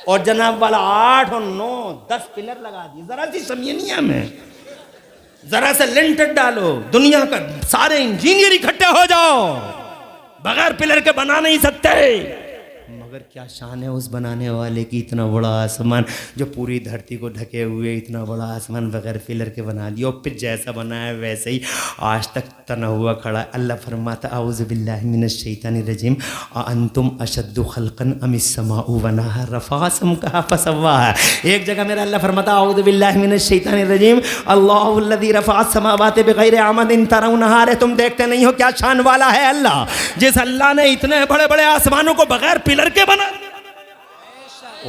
और जनाब वाला 8 और 9 10 पिलर लगा दिए ज़रा सी शमियानियाँ में। ज़रा से लिंटर डालो, दुनिया का सारे इंजीनियर इकट्ठे हो जाओ, बगैर पिलर के बना नहीं सकते। मगर क्या शान है उस बनाने वाले की, इतना बड़ा आसमान जो पूरी धरती को ढके हुए, इतना बड़ा आसमान बगैर पिलर के बना दिया। और फिर जैसा बनाया वैसे ही आज तक तना हुआ खड़ा। अल्लाह फरमाता औज़ु बिल्लाहि मिनश शैतानिर रजीम अंतुम अशद्दु खल्क़न अमिस समाउ बनाहा रफ़ा समकाहा फसव्वाहा। एक जगह मेरा अल्लाह फरमाता औज़ु बिल्लाहि मिनश शैतानिर रजीम अल्लाहुल्लज़ी रफ़अ अस्समावाति बिग़ैरि अमदिन तरौनहा। तुम देखते नहीं हो क्या शान वाला है अल्लाह, जिस अल्लाह ने इतने बड़े बड़े आसमानों को बगैर पिलर के बना।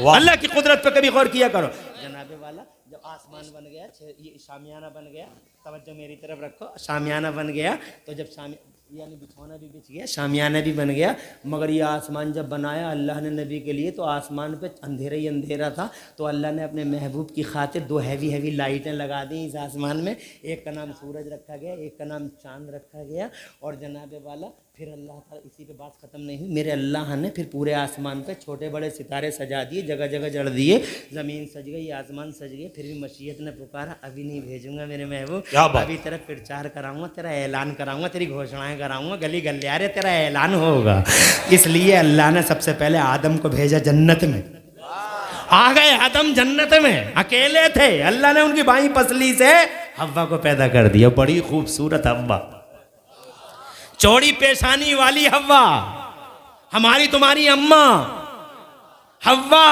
अल्लाह की कुदरत पे कभी गौर किया करो जनाबे वाला। जब आसमान बन गया, ये शामियाना बन गया, तवज्जो मेरी तरफ रखो, शामियाना बन गया तो जब यानी बिछौना भी बिछ गया, शामियाना भी बन गया, मगर ये आसमान जब बनाया अल्लाह ने नबी के लिए तो आसमान पे अंधेरा ही अंधेरा था। तो अल्लाह ने अपने महबूब की खातिर 2 हैवी लाइटें लगा दी इस आसमान में। एक का नाम सूरज रखा गया, एक का नाम चांद रखा गया। और जनाबे वाला फिर अल्लाह ताला, इसी पे बात ख़त्म नहीं हुई, मेरे अल्लाह ने फिर पूरे आसमान पे छोटे बड़े सितारे सजा दिए, जगह जगह जड़ दिए, ज़मीन सज गई, आसमान सज गए। फिर भी मशीयत ने पुकारा, अभी नहीं भेजूंगा मेरे महबूब, अभी तेरा प्रचार कराऊंगा, तेरा ऐलान कराऊंगा, तेरी घोषणाएं कराऊंगा, गली गलियारे तेरा ऐलान होगा। इसलिए अल्लाह ने सबसे पहले आदम को भेजा जन्नत में। आ गए आदम जन्नत में, अकेले थे, अल्लाह ने उनकी बाईं पसली से हव्वा को पैदा कर दिया। बड़ी खूबसूरत हव्वा, चौड़ी पेशानी वाली हव्वा, हमारी तुम्हारी अम्मा हव्वा,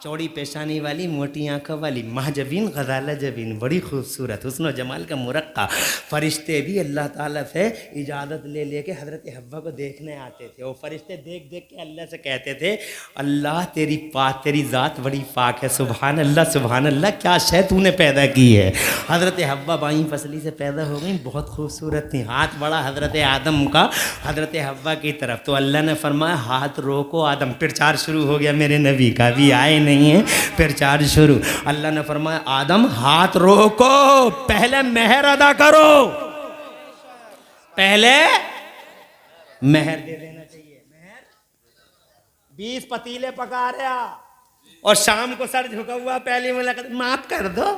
चौड़ी पेशानी वाली, मोटी आंखों वाली, माँ जबीन, गजाला जबीन, बड़ी खूबसूरत, हुस्न जमाल का मुरक्का। फरिश्ते भी अल्लाह ताला से इजाज़त ले लेके हज़रत हव्वा को देखने आते थे। वो फरिश्ते देख देख के अल्लाह से कहते थे, अल्लाह तेरी ज़ात बड़ी पाक है, सुभान अल्लाह, क्या शय तूने पैदा की है। हज़रत हव्वा बाई फसली से पैदा हो गई, बहुत खूबसूरत थी। हाथ बढ़ा हज़रत आदम का हज़रत हव्वा की तरफ, तो अल्लाह ने फरमाया हाथ रोको आदम। प्रचार शुरू हो गया मेरे नबी का, भी आए नहीं है, प्रचार शुरू। अल्लाह ने फरमाया आदम हाथ रोको, पहले मेहर अदा करो, पहले मेहर दे देना चाहिए। मेहर 20 पतीले पका रहा और शाम को सर झुका हुआ, पहली मुलाकात माफ कर दो,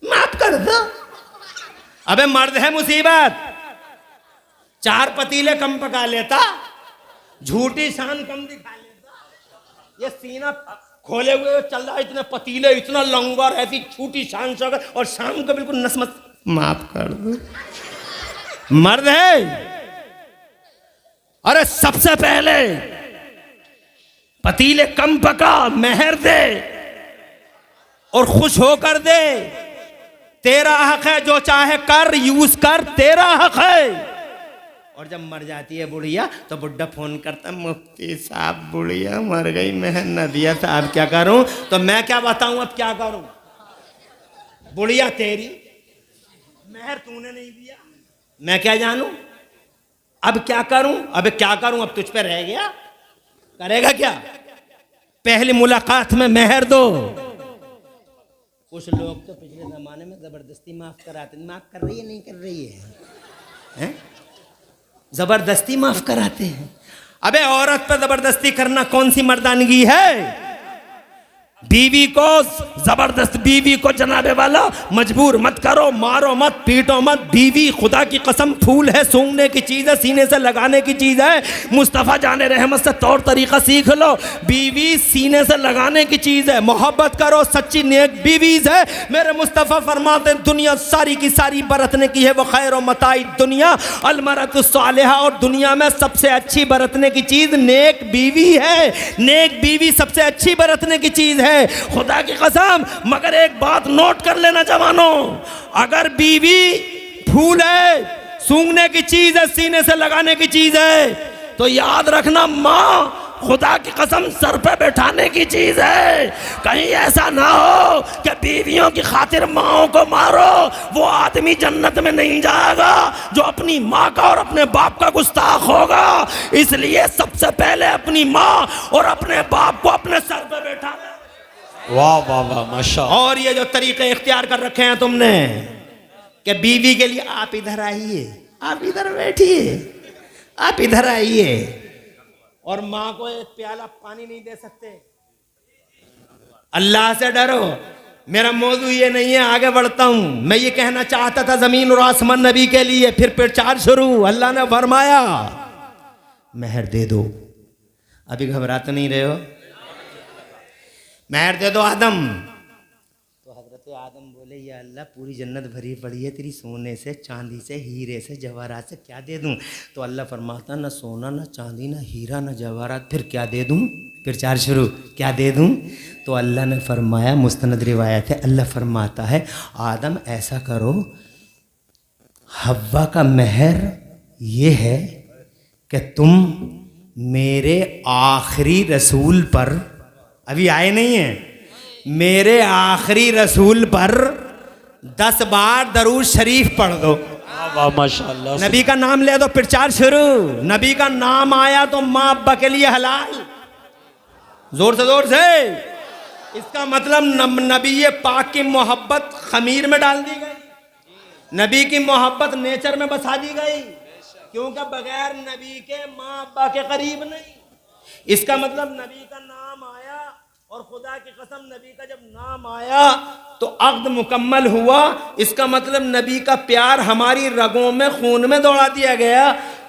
माफ कर दो। अबे मर्द है मुसीबत, 4 पतीले कम पका लेता, झूठी शान कम दिखा लेता, ये सीना खोले हुए चल रहा, इतने पतीले, इतना लंगर, ऐसी छूटी शान से, और शाम को बिल्कुल नसमत, माफ कर दो। मर्द है, अरे सबसे पहले पतीले कम पका, मेहर दे और खुश होकर दे। तेरा हक है, जो चाहे कर, यूज कर, तेरा हक है। और जब मर जाती है बुढ़िया तो बुढ़ा फोन करता, मुफ्ती साहब बुढ़िया मर गई, मैं न दिया था, अब क्या करूं? तो मैं क्या बताऊं, अब क्या करूं? बुढ़िया तेरी, मेहर तूने नहीं दिया, मैं क्या जानूं? अब क्या करूं? अब क्या करूं? अब तुझ पे रह गया, करेगा क्या? पहली मुलाकात में मेहर दो। कुछ लोग तो पिछले जमाने में जबरदस्ती माफ कराते, माफ कर रही है, नहीं कर रही है? जबरदस्ती माफ कराते हैं। अबे औरत पर जबरदस्ती करना कौन सी मर्दानगी है? बीवी को जबरदस्त, बीवी को जनाबे वाला मजबूर मत करो, मारो मत, पीटो मत। बीवी खुदा की कसम फूल है, सूंघने की चीज़ है, सीने से लगाने की चीज़ है। मुस्तफ़ा जाने रहमत से तौर तरीका सीख लो, बीवी सीने से लगाने की चीज़ है। मोहब्बत करो, सच्ची नेक बीवीज़ है। मेरे मुस्तफ़ा फरमाते दुनिया सारी की सारी बरतने की है, वो खैर मताई दुनिया अलमरतुस्सालिहा, और दुनिया में सबसे अच्छी बरतने की चीज़ नेक बीवी है। नेक बीवी सबसे अच्छी बरतने की चीज़ है, खुदा की कसम। मगर एक बात नोट कर लेना जवानों, अगर बीवी फूल है, सूंघने की चीज है, सीने से लगाने की चीज है, तो याद रखना माँ खुदा की कसम सर पे बैठाने की चीज है। कहीं ऐसा ना हो कि बीवियों की खातिर माओं को मारो, वो आदमी जन्नत में नहीं जाएगा जो अपनी माँ का और अपने बाप का गुस्ताख होगा। इसलिए सबसे पहले अपनी माँ और अपने बाप को अपने सर पे बैठाना। वाह वाह वाह, माशाअल्लाह। और ये जो तरीके इख्तियार कर रखे हैं तुमने कि बीवी के लिए आप इधर आइए, आप इधर बैठिए, आप इधर आइए, और माँ को एक प्याला पानी नहीं दे सकते। अल्लाह से डरो। मेरा मौजू ये नहीं है, आगे बढ़ता हूं। मैं ये कहना चाहता था जमीन और आसमान नबी के लिए, फिर प्रचार शुरू। अल्लाह ने फरमाया मेहर दे दो। अभी घबरा तो नहीं रहे हो? मेहर दे दो आदम। तो हजरत आदम बोले या अल्लाह पूरी जन्नत भरी पड़ी है तेरी, सोने से, चांदी से, हीरे से, जवाहरात से, क्या दे दूं? तो अल्लाह फरमाता ना सोना, ना चांदी, ना हीरा, ना जवाहरात, फिर क्या दे दूं? फिर चार शुरू, क्या दे दूं? तो अल्लाह ने फरमाया, मुस्तनद रिवायत है, अल्लाह फरमाता है आदम ऐसा करो, हव्वा का मेहर ये है कि तुम मेरे आखिरी रसूल पर, अभी आए नहीं हैं, मेरे आखिरी रसूल पर 10 बार दरूद शरीफ पढ़ दो। वाह माशाअल्लाह। नबी का नाम ले दो, प्रचार शुरू। नबी का नाम आया तो माँ अब्बा के लिए हलाल। जोर से इसका मतलब नबी पाक की मोहब्बत खमीर में डाल दी गई, नबी की मोहब्बत नेचर में बसा दी गई, क्योंकि बगैर नबी के माँ अब्बा के करीब नहीं। इसका मतलब नबी का नाम आया, और खुदा की कसम नबी का जब नाम आया तो अक़्द मुकम्मल हुआ। इसका मतलब नबी का प्यार हमारी रगों में, खून में दौड़ा दिया गया।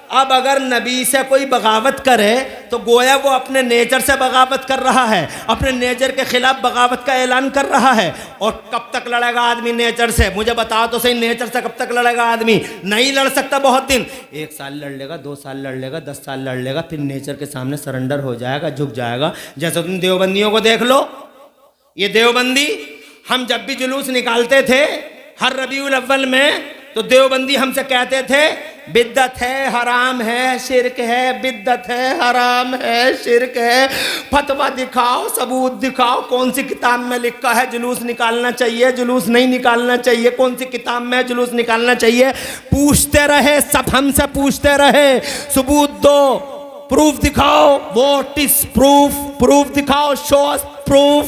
अब अगर नबी से कोई बगावत करे तो गोया वो अपने नेचर से बगावत कर रहा है, अपने नेचर के खिलाफ बगावत का ऐलान कर रहा है। और कब तक लड़ेगा आदमी नेचर से? मुझे बताओ तो सही, नेचर से कब तक लड़ेगा आदमी? नहीं लड़ सकता बहुत दिन। 1 साल लड़ लेगा, 2 साल लड़ लेगा, 10 साल लड़ लेगा, फिर नेचर के सामने सरेंडर हो जाएगा, झुक जाएगा। जैसे तुम देवबंदियों को देख लो, ये देवबंदी, हम जब भी जुलूस निकालते थे हर रबीउल अव्वल में, तो देवबंदी हमसे कहते थे बिद्दत है, हराम है, शिरक है, बिद्दत है, हराम है, शिरक है। फतवा दिखाओ, सबूत दिखाओ, कौन सी किताब में लिखा है जुलूस निकालना चाहिए, जुलूस नहीं निकालना चाहिए, कौन सी किताब में जुलूस निकालना चाहिए। पूछते रहे, सब हमसे पूछते रहे, सबूत दो, प्रूफ दिखाओ, व्हाट इज प्रूफ, प्रूफ दिखाओ, शो अस प्रूफ।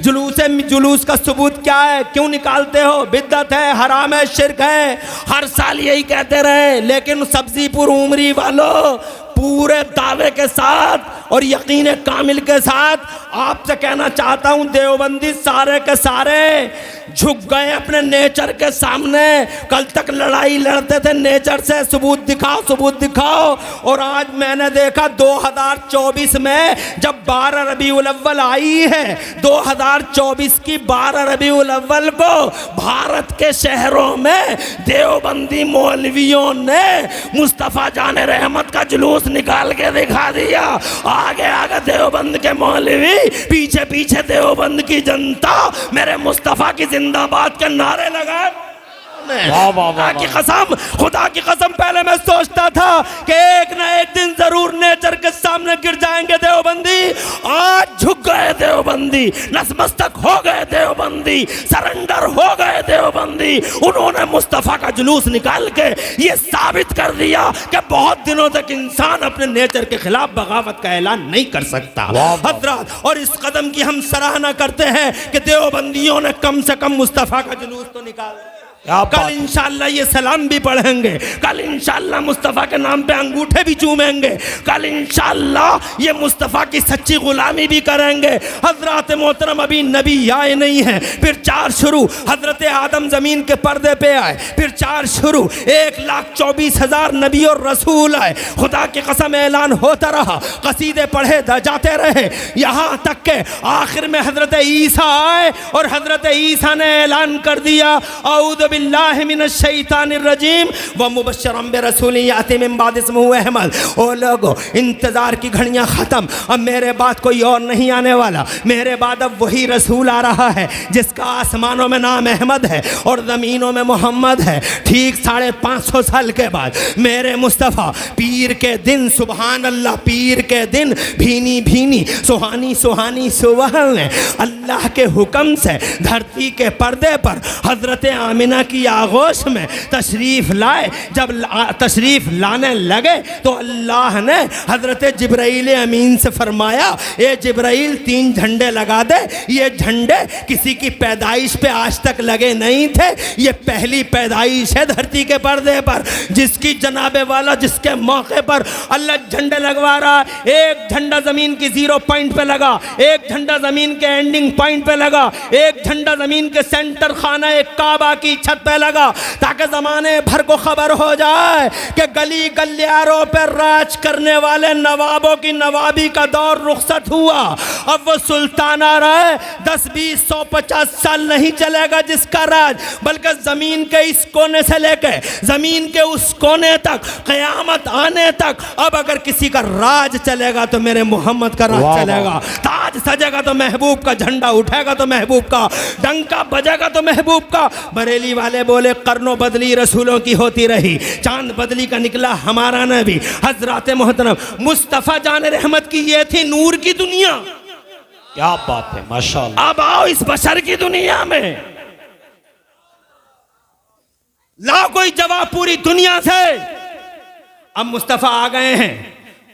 जुलूस का सबूत क्या है, क्यों निकालते हो? बिद्दत है, हराम है, शिरक है। हर साल यही कहते रहे, लेकिन सब्जीपुर उमरी वालों पूरे दावे के साथ और यकीन कामिल के साथ आपसे कहना चाहता हूं, देवबंदी सारे के सारे झुक गए अपने नेचर के सामने। कल तक लड़ाई लड़ते थे नेचर से, सबूत दिखाओ, सबूत दिखाओ। और आज मैंने देखा 2024 में जब 12 रबीउल अव्वल आई है, 2024 की 12 रबीउल अव्वल को भारत के शहरों में देवबंदी मौलवियों ने मुस्तफ़ा जान रहमत का जुलूस निकाल के दिखा दिया। आगे आगे देवबंद के मौलवी, पीछे पीछे देवबंद की जनता मेरे मुस्तफ़ा की जिंदाबाद के नारे लगाए। खुदा की कसम, खुदा की कसम, पहले मैं सोचता था कि एक ना एक दिन जरूर नेचर के सामने गिर जाएंगे देवबंदी। आज झुक गए देवबंदी, नतमस्तक हो गए देवबंदी, सरेंडर हो गए देवबंदी। उन्होंने मुस्तफ़ा का जुलूस निकाल के ये साबित कर दिया कि बहुत दिनों तक इंसान अपने नेचर के खिलाफ बगावत का ऐलान नहीं कर सकता। हजरत, और इस कदम की हम सराहना करते हैं कि देवबंदियों ने कम से कम मुस्तफ़ा का जुलूस तो निकाला। कल इंशाअल्लाह ये सलाम भी पढ़ेंगे, कल इंशाअल्लाह मुस्तफ़ा के नाम पे अंगूठे भी चूमेंगे, कल इंशाअल्लाह ये मुस्तफ़ा की सच्ची गुलामी भी करेंगे। हजरत मोहतरम अभी नबी आए नहीं हैं, फिर 4 शुरू। हजरत आदम ज़मीन के पर्दे पे आए, फिर 4 शुरू। 1,24,000 नबी और रसूल आए। खुदा की कसम ऐलान होता रहा, कसीदे पढ़े जाते रहे, यहाँ तक के आखिर में हजरत ईसा आए और हजरत ईसा ने ऐलान कर दिया, औद बिल्लाहि मिनश शैतानिर रजीम व मुबश्शिरन बिरसूलिन याती मिन बाद इस्मुहु अहमद। ओ लोगो, इंतजार की घड़ियां खत्म, अब मेरे बाद कोई और नहीं आने वाला। मेरे बाद अब वही रसूल आ रहा है जिसका आसमानों में नाम अहमद है और ज़मीनों में मोहम्मद है। ठीक 550 साल के बाद मेरे मुस्तफ़ा पीर के दिन, सुबहान अल्लाह, पीर के दिन भीनी भीनी सुहानी सुहानी सुबह में अल्लाह के हुक्म से धरती के पर्दे पर हजरत आमिना की आगोश में तशरीफ़ लाए। जब तशरीफ़ लाने लगे तो अल्लाह ने हजरत जिब्राइल अमीन से फरमाया, ये जिब्राइल 3 झंडे लगा दे। ये झंडे किसी की पैदाइश पे आज तक लगे नहीं थे, ये पहली पैदाइश है धरती के पर्दे पर, जिसकी जनाबे वाला, जिसके मौके पर अल्लाह झंडे लगवा रहा। एक झंडा ज़मीन की 0 पॉइंट पे लगा, एक झंडा ज़मीन के एंडिंग पॉइंट पे लगा, एक झंडा ज़मीन के सेंटर खाना एक काबा की छत पे लगा, ताकि ज़माने भर को खबर हो जाए कि गली गलियारों पर राज करने वाले नवाबों की नवाबी का दौर रुखसत हुआ। अब वो सुल्तान आ रहा है, 10, 20, 100, 50 साल नहीं चलेगा जिसका राज, बल्कि ज़मीन के इस कोने से लेके ज़मीन के उस कोने तक, क़यामत आने तक अब अगर किसी का राज चलेगा तो मेरे मोहम्मद का राज चलेगा। ताज सजेगा तो महबूब का, झंडा उठेगा तो महबूब का, डंका बजेगा तो महबूब का। बरेली वाले बोले कर्नों बदली रसूलों की होती रही, चांद बदली का निकला हमारा नबी। हजरत मोहतरम मुस्तफ़ा जान रहमत की ये थी नूर की दुनिया। क्या बात है, माशाअल्लाह। अब आओ इस बशर की दुनिया में, लाओ कोई जवाब पूरी दुनिया से। अब मुस्तफ़ा आ गए हैं,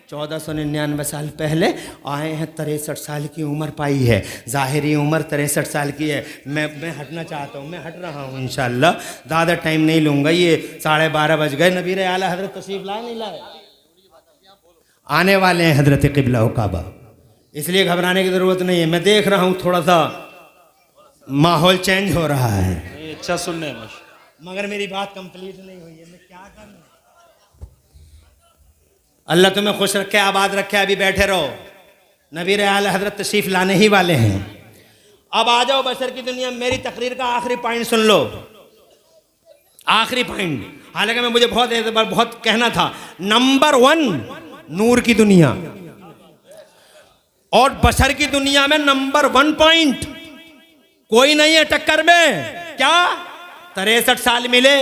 1499 साल पहले आए हैं, 63 साल की उम्र पाई है, ज़ाहिरी उम्र 63 साल की है। मैं हटना चाहता हूँ, मैं हट रहा हूँ इंशाअल्लाह, ज़्यादा टाइम नहीं लूँगा। ये 12:30 बज गए, नबी आला हजरत तशरीफ़ लाए नहीं लाए? आने वाले हैं हजरत क़िबला काबा, इसलिए घबराने की ज़रूरत नहीं है। मैं देख रहा हूँ थोड़ा सा माहौल चेंज हो रहा है। अच्छा सुनने, मगर मेरी बात कंप्लीट नहीं हुई है, मैं क्या करूँ? अल्लाह तुम्हें खुश रखे, आबाद रखे। अभी बैठे रहो, नबी आला हजरत तशरीफ लाने ही वाले हैं। अब आ जाओ बशर की दुनिया। मेरी तकरीर का आखिरी पॉइंट सुन लो, आखिरी पॉइंट। हालांकि मैं मुझे बहुत कहना था। नंबर 1 नूर की दुनिया, और बशर की दुनिया में नंबर 1 पॉइंट कोई नहीं है टक्कर में। क्या 63 साल मिले,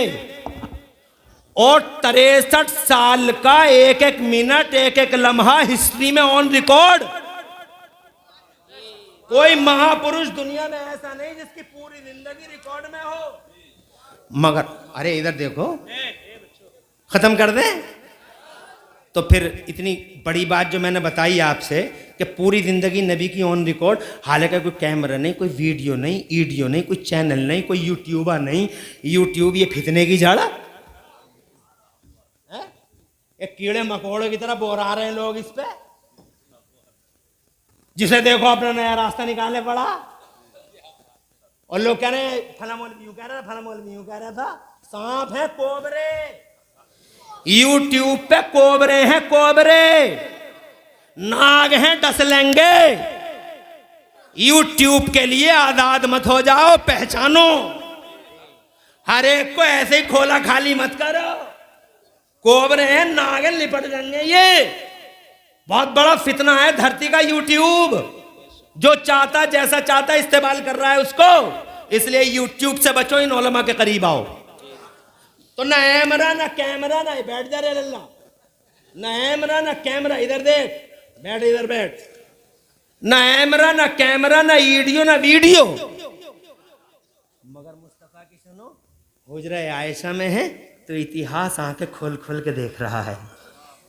और 63 साल का एक एक मिनट, एक एक लम्हा हिस्ट्री में ऑन रिकॉर्ड। कोई महापुरुष दुनिया में ऐसा नहीं जिसकी पूरी जिंदगी रिकॉर्ड में हो। मगर अरे इधर देखो, खत्म कर दें तो फिर इतनी बड़ी बात जो मैंने बताई आपसे कि पूरी जिंदगी नबी की ऑन रिकॉर्ड। हालांकि कोई कैमरा नहीं, कोई वीडियो नहीं, ईडियो नहीं, कोई चैनल नहीं, कोई यूट्यूबर नहीं। यूट्यूब ये फितने की झाड़ा, एक कीड़े मकोड़े की तरह बोरा रहे हैं लोग इस पे। जिसे देखो अपना नया रास्ता निकालने पड़ा, और लोग कह रहे हैं फला मौलवी यूं कह रहा था, फला मौलवी यूं कह रहा था। सांप है कोबरे, यूट्यूब पे कोबरे हैं, कोबरे नाग हैं, डस लेंगे। यूट्यूब के लिए आजाद मत हो जाओ, पहचानो। हर एक को ऐसे ही खोला खाली मत करो। कोबरे हैं, नाग हैं, लिपट जाएंगे। ये बहुत बड़ा फितना है धरती का यूट्यूब। जो चाहता जैसा चाहता इस्तेमाल कर रहा है उसको। इसलिए यूट्यूब से बचो, इन उलमा के करीब आओ। तो ना ऐमरा ना कैमरा, ना बैठ जा रे लल्ला, ना ऐमरा ना कैमरा, इधर देख, बैठ इधर बैठ। ना ऐमरा ना कैमरा, ना ईडियो ना वीडियो। मगर मुस्तफा की सुनो, हुजरा आयशा में है तो इतिहास आंखें खोल खोल के देख रहा है।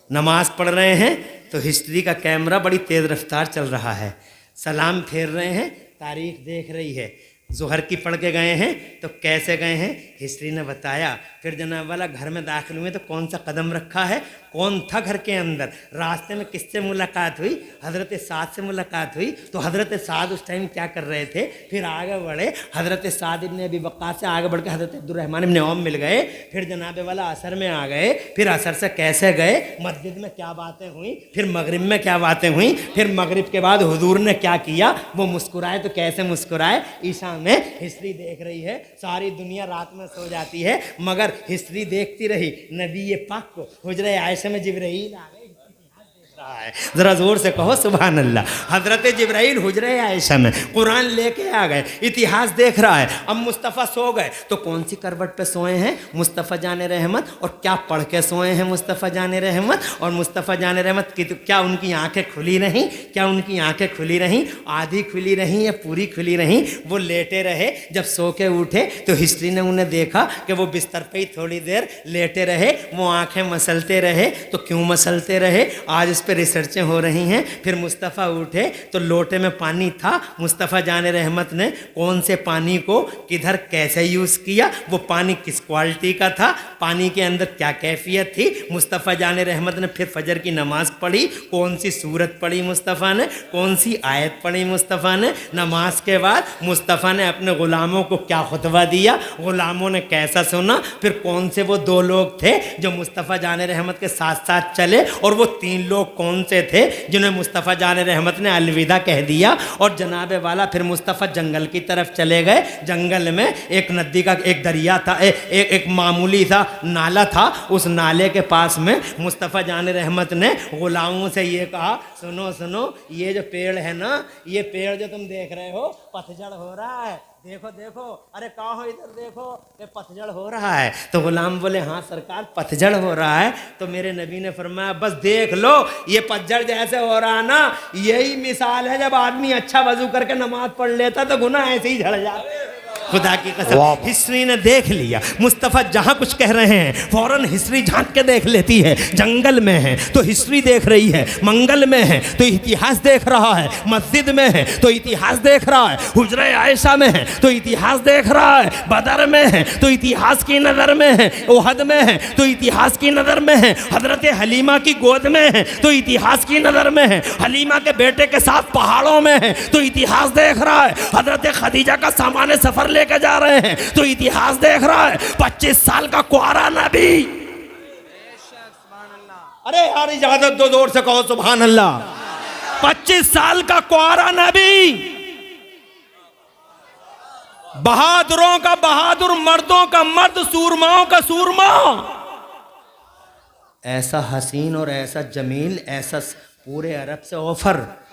नमाज पढ़ रहे हैं तो हिस्ट्री का कैमरा बड़ी तेज रफ्तार चल रहा है। सलाम फेर रहे हैं, तारीख देख रही है। ज़ोहर की पढ़ के गए हैं तो कैसे गए हैं हिस्ट्री ने बताया। फिर जनाब वाला घर में दाखिल हुए तो कौन सा कदम रखा है, कौन था घर के अंदर, रास्ते में किससे मुलाकात हुई, हज़रत साद से मुलाकात हुई। तो हज़रत साद उस टाइम क्या कर रहे थे। फिर आगे बढ़े, हज़रत साद इब्न अबी वक्कास से आगे बढ़ के हज़रत अब्दुर्रहमान इब्न औफ मिल गए। फिर जनाब वाला असर में आ गए। फिर असर से कैसे गए, मस्जिद में क्या बातें हुई, फिर मगरिब में क्या बातें हुई। फिर मगरिब के बाद हुजूर ने क्या किया, वो मुस्कुराए तो कैसे मुस्कुराए। ईशा में हिस्ट्री देख रही है, सारी दुनिया रात में सो जाती है मगर हिस्ट्री देखती रही। नबी ये पाक को हुजरे आयशा में जिब्राइल आ गए, जरा जोर से कहो सुभान अल्लाह। हजरत जिब्राइल हुजरे आयशा में कुरान लेके आ गए, इतिहास देख रहा है। अब मुस्तफ़ा सो गए तो कौन सी करवट पे सोए हैं मुस्तफ़ा जाने रहमत, और क्या पढ़ के सोए हैं मुस्तफ़ा जाने रहमत। और मुस्तफ़ा जाने रहमत की क्या उनकी आंखें खुली नहीं, क्या उनकी आंखें खुली रहीं, आधी खुली रहीं या पूरी खुली रहीं। वो लेटे रहे, जब सो के उठे तो हिस्ट्री ने उन्हें देखा कि वो बिस्तर पे ही थोड़ी देर लेटे रहे, वो आंखें मसलते रहे। तो क्यों मसलते रहे, आज इस पर रिसर्चें हो रही हैं। फिर मुस्तफ़ा उठे तो लोटे में पानी था। मुस्तफ़ा जाने रहमत ने कौन से पानी को किधर कैसे यूज़ किया, वो पानी किस क्वालिटी का था, पानी के अंदर क्या कैफियत थी। मुस्तफ़ा जाने रहमत ने फिर फजर की नमाज़ पढ़ी, कौन सी सूरत पढ़ी मुस्तफ़ा ने, कौन सी आयत पढ़ी मुस्तफ़ा ने। नमाज के बाद मुस्तफ़ा ने अपने ग़ुलामों को क्या खुतबा दिया, ग़ुलामों ने कैसा सुना। फिर कौन से वो 2 लोग थे जो मुस्तफ़ा जाने रहमत के साथ साथ चले, और वो 3 लोग कौन से थे जिन्हें मुस्तफ़ा जाने रहमत ने अलविदा कह दिया। और जनाबे वाला फिर मुस्तफ़ा जंगल की तरफ चले गए। जंगल में एक नदी का एक दरिया था, एक मामूली सा नाला था। उस नाले के पास में मुस्तफ़ा जाने रहमत ने ग़ुलामों से ये कहा, सुनो सुनो, ये जो पेड़ है ना, ये पेड़ जो तुम देख रहे हो पतझड़ हो रहा है, देखो देखो, अरे कहाँ हो, इधर देखो, ये पतझड़ हो रहा है। तो गुलाम बोले हाँ सरकार पतझड़ हो रहा है। तो मेरे नबी ने फरमाया बस देख लो, ये पतझड़ जैसे हो रहा है ना, यही मिसाल है जब आदमी अच्छा वजू करके नमाज पढ़ लेता तो गुनाह ऐसे ही झड़ जाते। खुदा की कसम, हिस्ट्री ने देख लिया। मुस्तफ़ा जहाँ कुछ कह रहे हैं फौरन हिस्ट्री झांक के देख लेती है। जंगल में है तो हिस्ट्री देख रही है, मंगल में है तो इतिहास देख रहा है, मस्जिद में है तो इतिहास देख रहा है, हुजरे आयशा में है तो इतिहास देख रहा है, बदर में है तो इतिहास की नज़र में है, ओहद में है तो इतिहास की नज़र में है, हजरत हलीमा की गोद में है तो इतिहास की नज़र में है, हलीमा के बेटे के साथ पहाड़ों में है तो इतिहास देख रहा है, हजरत खदीजा का सामान सफ़र लेकर जा रहे हैं तो इतिहास देख रहा है। 25 साल का कुआरा नबी, अरे यार इजाजत दो, जोर से कहो सुभान अल्लाह। 25 साल का कुआरा नबी, बहादुरों का बहादुर, मर्दों का मर्द, सूरमाओं का सूरमा, ऐसा हसीन और ऐसा जमील, ऐसा पूरे अरब से ऑफर,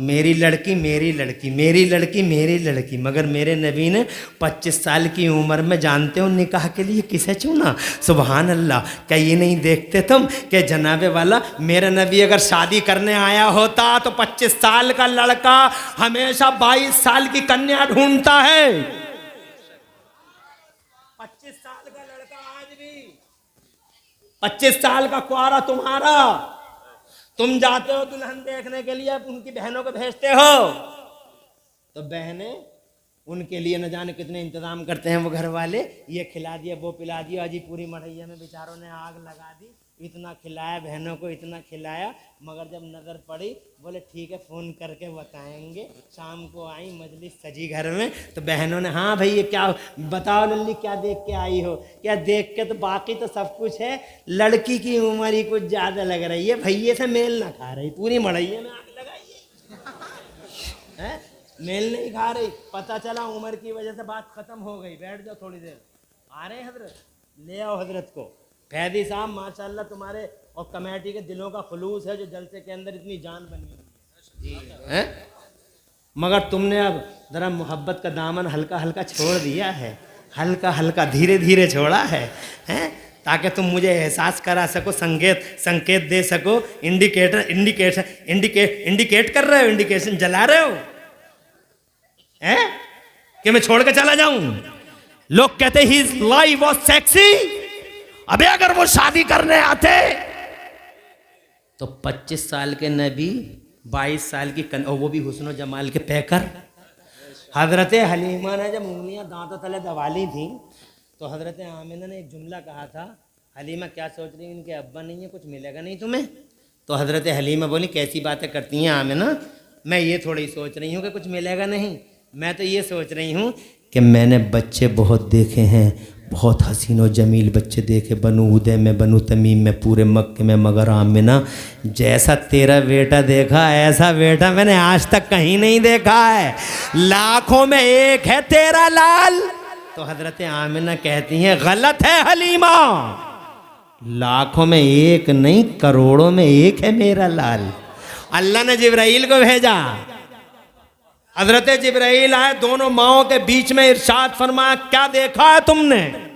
मेरी लड़की मेरी लड़की मेरी लड़की मेरी लड़की। मगर मेरे नबी ने 25 साल की उम्र में, जानते हो निकाह के लिए किसे चुना? सुभान अल्लाह। क्या ये नहीं देखते तुम कि जनाबे वाला मेरा नबी अगर शादी करने आया होता तो 25 साल का लड़का हमेशा 22 साल की कन्या ढूंढता है। 25 साल का लड़का आज भी, 25 साल का कुआरा तुम्हारा, तुम जाते हो दुल्हन देखने के लिए, उनकी बहनों को भेजते हो, तो बहनें उनके लिए न जाने कितने इंतजाम करते हैं वो घर वाले, ये खिला दिया वो पिला दिया। अजी पूरी मढ़ैया में बेचारों ने आग लगा दी, इतना खिलाया बहनों को, इतना खिलाया। मगर जब नज़र पड़ी बोले ठीक है फ़ोन करके बताएंगे। शाम को आई, मजलिस सजी घर में, तो बहनों ने हाँ भाई ये क्या बताओ लल्ली क्या देख के आई हो? क्या देख के तो बाकी तो सब कुछ है, लड़की की उम्र ही कुछ ज़्यादा लग रही है, भैये से मेल ना खा रही, पूरी मढ़ैया में आग लगाई है, मेल नहीं खा रही। पता चला उम्र की वजह से बात खत्म हो गई। बैठ जाओ थोड़ी देर, आ रहे हैं हजरत, ले आओ हजरत को। फैदी साहब माशाल्लाह तुम्हारे और कमेटी के दिलों का खुलूस है जो जलसे के अंदर इतनी जान बनी है। मगर तुमने अब जरा मोहब्बत का दामन हल्का हल्का छोड़ दिया है, हल्का हल्का धीरे धीरे छोड़ा है, हैं? ताकि तुम मुझे एहसास करा सको, संकेत दे सको, इंडिकेट कर रहे हो, इंडिकेशन जला रहे हो हैं कि मैं छोड़ के चला जाऊं। लोग कहते हिज लाइफ वाज सेक्सी। अबे अगर वो शादी करने आते तो 25 साल के नबी 22 साल की और वो भी हुस्न जमाल के पैकर। हजरत हलीमा ने जब उंगलियां दांतों तले दबा ली थी तो हजरत आमिना ने एक जुमला कहा था, हलीमा क्या सोच रही है, इनके अब्बा नहीं है, कुछ मिलेगा नहीं तुम्हें? तो हजरत हलीमा बोली कैसी बातें करती हैं आमिना, मैं ये थोड़ी सोच रही हूँ कि कुछ मिलेगा नहीं, मैं तो ये सोच रही हूँ कि मैंने बच्चे बहुत देखे हैं, बहुत हसीन और जमील बच्चे देखे, बनु उदय में, बनु तमीम में, पूरे मक्के में, मगर आमिना जैसा तेरा बेटा देखा ऐसा बेटा मैंने आज तक कहीं नहीं देखा है, लाखों में एक है तेरा लाल। तो हजरत आमिना कहती हैं गलत है हलीमा, लाखों में एक नहीं करोड़ों में एक है मेरा लाल। अल्लाह ने जिब्राइल को भेजा, हजरत जिब्राइल आए, दोनों माओं के बीच में इरशाद फरमाया क्या देखा है तुमने?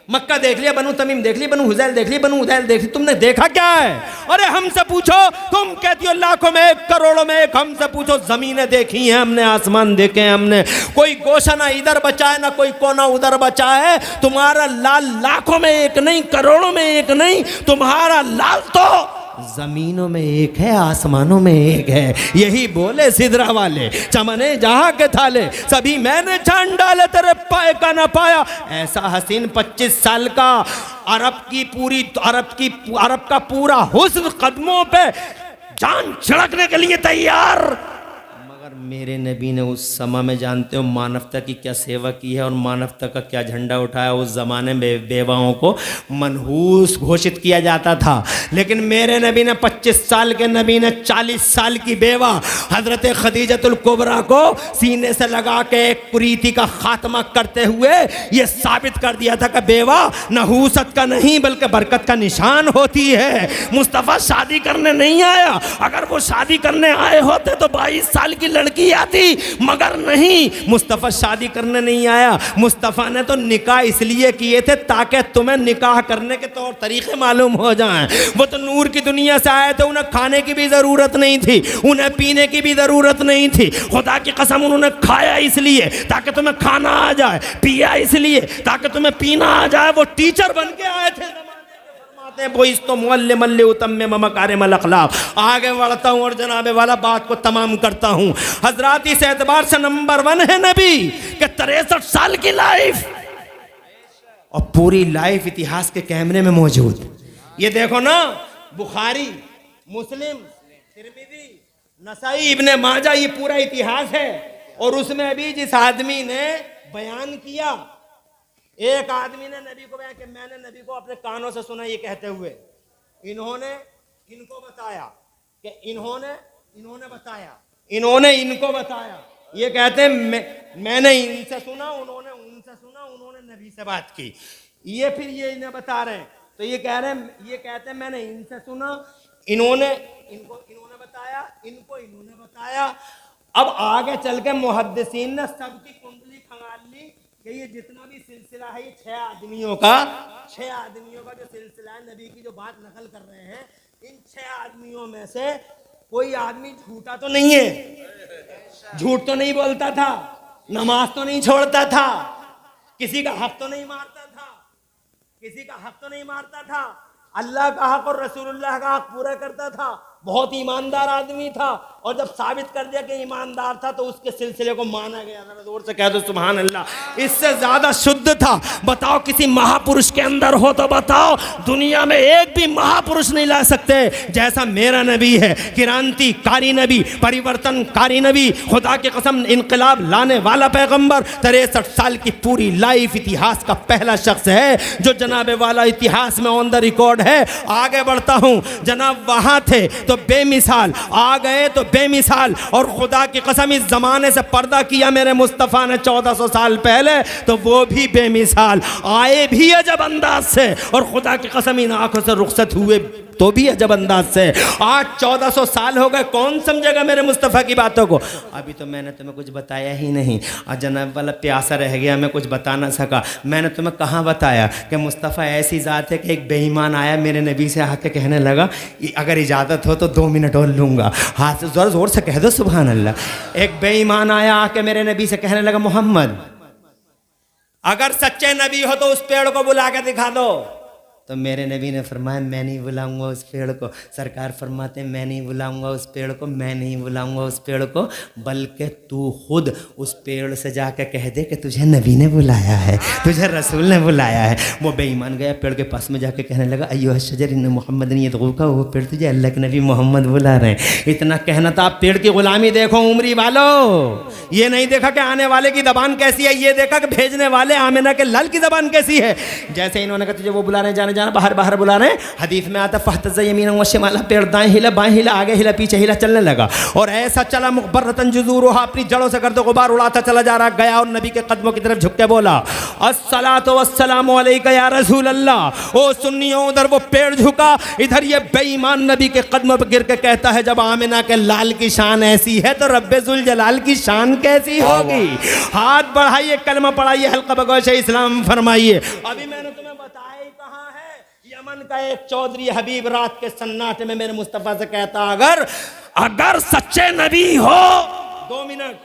मक्का देख लिया, बनु तमीम देख ली, बनु हुजैल देख ली, बनु उदैल देख ली, तुमने देखा क्या है? अरे हमसे पूछो, तुम कहती हो लाखों में एक करोड़ों में एक, हमसे पूछो जमीनें देखी हैं हमने, आसमान देखे हैं हमने, कोई गोशा ना इधर बचा है ना कोई कोना उधर बचा है। तुम्हारा लाल लाखों में एक नहीं करोड़ों में एक नहीं, तुम्हारा लाल तो जमीनों में एक है आसमानों में एक है। यही बोले सिदरा वाले, चमने जहां के थाले सभी मैंने छान डाले, तेरे पाए का ना पाया। ऐसा हसीन 25 साल का अरब का पूरा हुस्न कदमों पे जान छिड़कने के लिए तैयार। मगर मेरे नबी ने उस समय में, जानते हो मानवता की क्या सेवा की है और मानवता का क्या झंडा उठाया। उस ज़माने में बेवाओं को मनहूस घोषित किया जाता था, लेकिन मेरे नबी ने 25 साल के नबी ने 40 साल की बेवा हज़रत खदीजतुल कुबरा को सीने से लगा के एक कुरीति का खात्मा करते हुए ये साबित कर दिया था कि बेवा नहूसत का नहीं बल्कि बरकत का निशान होती है। मुस्तफ़ा शादी करने नहीं आया, अगर वो शादी करने आए होते तो 22 साल की लड़की आती, मगर नहीं, मुस्तफ़ा शादी करने नहीं आया। मुस्तफ़ा ने तो निकाह इसलिए किए थे ताकि तुम्हें निकाह करने के तौर तरीके मालूम हो जाएं। वो तो नूर की दुनिया से आए थे, उन्हें खाने की भी ज़रूरत नहीं थी, उन्हें पीने की भी ज़रूरत नहीं थी। खुदा की कसम उन्होंने खाया इसलिए ताकि तुम्हें खाना आ जाए, पिया इसलिए ताकि तुम्हें पीना आ जाए। वो टीचर बन के आए थे। आगे बढ़ता हूँ और जनाबे वाला बात को तमाम करता हूँ। हजरात इस एतबार से नंबर 1 है नबी के 63 साल की लाइफ और पूरी लाइफ इतिहास के कैमरे में मौजूद। ये देखो ना, बुखारी, मुस्लिम, तिरमिज़ी, नसाई, इब्ने माजा, ये पूरा इतिहास है। और उसमें अभी जिस आदमी ने बयान किया, एक आदमी ने नबी को बयान कि मैंने नबी को अपने कानों से सुना ये कहते हुए, इन्होंने इनको बताया कि इन्होंने बताया, इन्होंने इनको बताया। ये कहते हैं मैंने इनसे सुना, उन्होंने उनसे सुना, उन्होंने नबी से बात की। ये फिर ये इन्हें बता रहे हैं, तो ये कह रहे हैं, ये कहते हैं मैंने इनसे सुना, इन्होंने बताया, इनको इन्होंने बताया। अब आगे चल के मुहद्दिसीन ने सबकी कुंडली खंगाल ली कि ये जितना भी सिलसिला है, ये 6 आदमियों का जो सिलसिला है, नबी की जो बात नकल कर रहे हैं, इन 6 आदमियों में से कोई आदमी झूठा तो नहीं है, झूठ तो नहीं बोलता था, नमाज तो नहीं छोड़ता था, किसी का हक तो नहीं मारता था, अल्लाह का हक और रसूलुल्लाह का हक पूरा करता था, बहुत ईमानदार आदमी था। और जब साबित कर दिया कि ईमानदार था तो उसके सिलसिले को माना गया। जरा जोर से कह दो सुभान अल्लाह। इससे ज्यादा शुद्ध था। बताओ किसी महापुरुष के अंदर हो तो बताओ, दुनिया में एक भी महापुरुष नहीं ला सकते जैसा मेरा नबी है। क्रांतिकारी नबी, परिवर्तनकारी नबी, खुदा की कसम इनकलाब लाने वाला पैगंबर, 63 साल की पूरी लाइफ इतिहास का पहला शख्स है जो जनाब वाला इतिहास में ऑन द रिकॉर्ड है। आगे बढ़ता हूं, जनाब वहां थे तो बेमिसाल, आ गए तो बेमिसाल, और खुदा की कसम इस जमाने से पर्दा किया मेरे मुस्तफ़ा ने 1400 साल पहले, तो वो भी बेमिसाल, आए भी अजब अंदाज से, और खुदा की कसम इन आंखों से रुखसत हुए तो भी अजब अंदाज से। आज 1400 साल हो गए, कौन समझेगा मेरे मुस्तफ़ा की बातों को? अभी तो मैंने तुम्हें कुछ बताया ही नहीं, और जनाब वाला प्यासा रह गया, मैं कुछ बता ना सका। मैंने तुम्हें कहाँ बताया कि मुस्तफ़ा ऐसी ज़ात है कि एक बेईमान आया मेरे नबी से आके कहने लगा, अगर इजाज़त हो तो 2 मिनट और लूँगा। हाथ से ज़ोर ज़ोर से कह दो सुभान अल्लाह। एक बेईमान आया आके मेरे नबी से कहने लगा, मोहम्मद अगर सच्चे नबी हो तो उस पेड़ को बुला के दिखा दो। तो मेरे नबी ने फरमाया, मैं नहीं बुलाऊंगा उस पेड़ को। सरकार फरमाते, मैं नहीं बुलाऊंगा उस पेड़ को, मैं नहीं बुलाऊंगा उस पेड़ को, बल्कि तू खुद उस पेड़ से जाकर कह दे कि तुझे नबी ने बुलाया है, तुझे रसूल ने बुलाया है। वो बेईमान गया पेड़ के पास में जाके कहने लगा, अय्युह शजर इन्न मोहम्मद ने यदगूका, वो पेड़ तुझे अल्लाह के नबी मोहम्मद बुला रहे हैं। इतना कहना था। आप पेड़ की गुलामी देखो उमरी वालों, ये नहीं देखा कि आने वाले की जबान कैसी है, ये देखा कि भेजने वाले आमिना के लाल की जबान कैसी है। जैसे इन्होंने कहा तुझे वो बुला रहे हैं, जाना बाहर बाहर बुला रहे हैं, हदीस में आता फहतज़ यमीन व शिमाला, पेड़ दाएं हिला बाएं हिला, आगे हिला पीछे हिला, चलने लगा। और ऐसा चला मुक़बरतन जुज़ूरुहा, अपनी जड़ों से गर्द गुबार उड़ाता चला जा रहा। गया और नबी के कदमों की तरफ झुक के बोला, अस्सलातु वस्सलामु अलैका या रसूल अल्लाह। ओ सुन्नियों, उधर वो पेड़ झुका, इधर ये बेईमान नबी के कदमों पर गिर के कहता है, जब आमिना के लाल की शान ऐसी है तो रब्बे जुल जलाल की शान कैसी होगी। हाथ बढ़ाइए, कलमा पढ़ाइए, हल्का बगोश इस्लाम फरमाइए। अभी मैंने तुम्हें बताया ही कहाँ है, यमन का एक चौधरी हबीब रात के सन्नाटे में मेरे मुस्तफा से कहता, अगर सच्चे नबी हो, 2 मिनट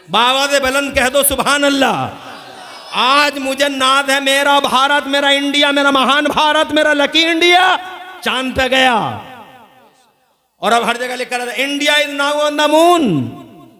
बावाज़े बुलंद कह दो सुभान अल्लाह। आज मुझे नाज है, मेरा भारत, मेरा इंडिया, मेरा महान भारत, मेरा लकी इंडिया चांद पे गया। और अब हर जगह लिखा रहता है India is now on the moon.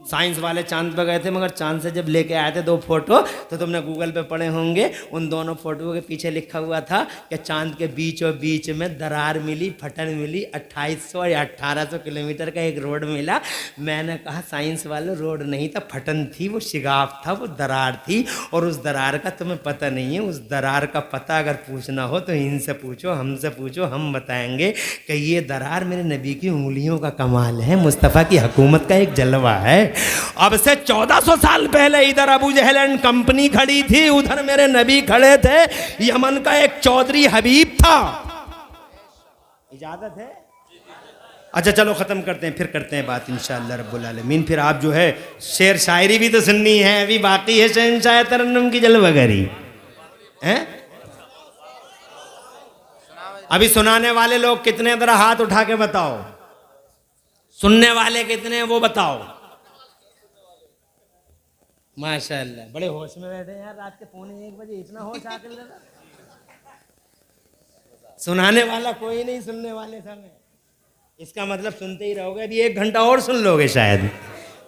Science वाले चांद पे गए थे, मगर चांद से जब लेके आए थे 2 फोटो, तो तुमने गूगल पे पढ़े होंगे, उन दोनों फोटो के पीछे लिखा हुआ था कि चांद के बीचों बीच में दरार मिली, फटन मिली, 2800 या 1800 किलोमीटर का एक रोड मिला। मैंने कहा साइंस वाले, रोड नहीं था, फटन थी, वो शिगाफ था, वो दरार थी। और उस दरार का तुम्हें पता नहीं है। उस दरार का पता अगर पूछना हो तो इनसे पूछो, हमसे पूछो, हम बताएंगे कि ये दरार मेरे नबी की उंगलियों का कमाल है, मुस्तफ़ा की हुकूमत का एक जलवा है। अब से 1400 साल पहले इधर अबू जहल एंड कंपनी खड़ी थी, उधर मेरे नबी खड़े थे। यमन का एक चौधरी हबीब था। इजाजत है? अच्छा चलो खत्म करते हैं, फिर करते हैं बात इंशाअल्लाह रब्बुल आलमीन। फिर आप जो है शेर शायरी भी तो सुननी है, अभी बाकी है शहंशाह तरन्नुम की जलवगरी हैं। अभी सुनाने वाले लोग कितने, जरा हाथ उठा के बताओ। सुनने वाले कितने हैं वो बताओ। माशाअल्लाह, बड़े होश में बैठे यार, रात के 1:45 बजे इतना होश आकर लगा। सुनाने वाला कोई नहीं, सुनने वाले सब हैं। इसका मतलब सुनते ही रहोगे, अभी 1 घंटा और सुन लोगे शायद।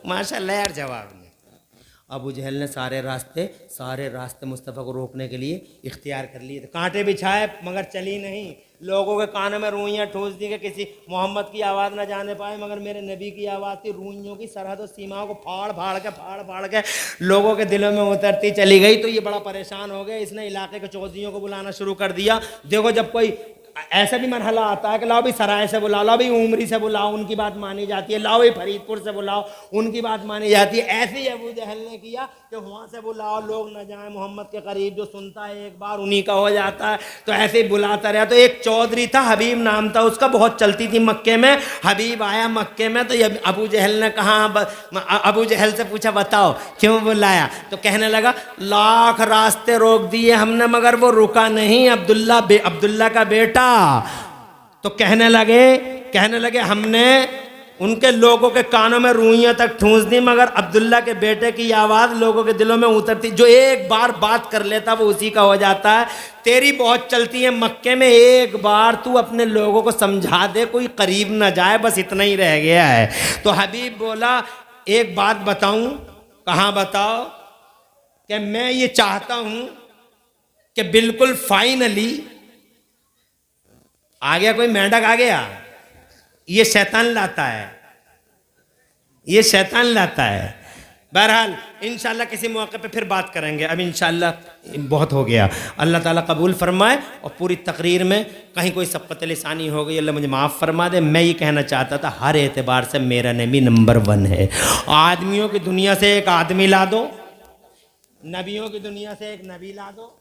माशाअल्लाह यार, जवाब नहीं। अबू जहल ने सारे रास्ते मुस्तफ़ा को रोकने के लिए इख्तियार कर लिए थे, कांटे बिछाए, मगर चली नहीं। लोगों के कानों में रूइयाँ ठूस दी कि किसी मोहम्मद की आवाज़ ना जाने पाए, मगर मेरे नबी की आवाज़ थी, रूइयों की सरहद और सीमाओं को फाड़ फाड़ के लोगों के दिलों में उतरती चली गई। तो ये बड़ा परेशान हो गया, इसने इलाके के चौधरियों को बुलाना शुरू कर दिया। देखो, जब कोई ऐसा भी मरहला आता है कि लाओ भी सराय से बुलाओ, लाओ भी उमरी से बुलाओ, उनकी बात मानी जाती है, लाओ भी फरीदपुर से बुलाओ, उनकी बात मानी जाती है। ऐसे ही अबू जहल ने किया कि वहाँ से बुलाओ, लोग न जाए मोहम्मद के करीब, जो सुनता है एक बार उन्हीं का हो जाता है। तो ऐसे ही बुलाता रहा। तो एक चौधरी था, हबीब नाम था उसका, बहुत चलती थी मक्के में। हबीब आया मक्के में तो अबू जहल ने कहा, अबू जहल से पूछा बताओ क्यों बुलाया? तो कहने लगा लाख रास्ते रोक दिए हमने मगर वो रुका नहीं, अब्दुल्ला का बेटा। तो कहने लगे हमने उनके लोगों के कानों में रुइयां तक ठूंस दी मगर अब्दुल्ला के बेटे की आवाज़ लोगों के दिलों में उतरती। जो एक बार बात कर लेता वो उसी का हो जाता है। तेरी बहुत चलती है मक्के में, एक बार तू अपने लोगों को समझा दे, कोई करीब ना जाए, बस इतना ही रह गया है। तो हबीब बोला एक बात बताऊं? कहाँ बताओ? कि मैं ये चाहता हूं कि बिल्कुल फाइनली आ गया, कोई मेंढक आ गया, ये शैतान लाता है, ये शैतान लाता है। बहरहाल इंशाल्लाह किसी मौके पे फिर बात करेंगे। अब इंशाल्लाह बहुत हो गया, अल्लाह ताला कबूल फरमाए। और पूरी तकरीर में कहीं कोई सबक़त लिसानी हो गई, अल्लाह मुझे माफ़ फरमा दे। मैं ये कहना चाहता था हर एतबार से मेरा नबी नंबर 1 है। आदमियों की दुनिया से एक आदमी ला दो, नबियों की दुनिया से एक नबी ला दो,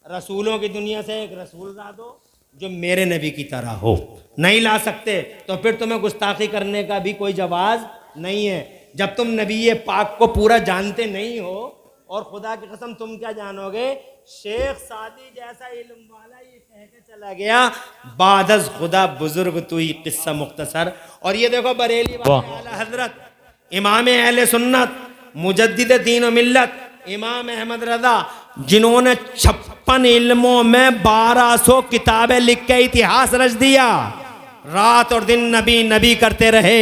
रसूलों की दुनिया से एक रसूल ला दो जो मेरे नबी की तरह हो। नहीं ला सकते तो फिर तुम्हें गुस्ताखी करने का भी कोई जवाब नहीं है। जब तुम नबी पाक को पूरा जानते नहीं हो, और खुदा की कसम तुम क्या जानोगे, शेख सादी जैसा इल्म वाला ये कह के चला गया, बादस खुदा बुजुर्ग तू ही किस्सा मुख्तसर। और ये देखो बरेली वाले आला हजरत इमाम अहले सुन्नत मुजद्दिद दीन व मिल्लत इमाम अहमद रजा, जिन्होंने 56 इल्मों में 1200 किताबें लिख के इतिहास रच दिया, रात और दिन नबी नबी करते रहे।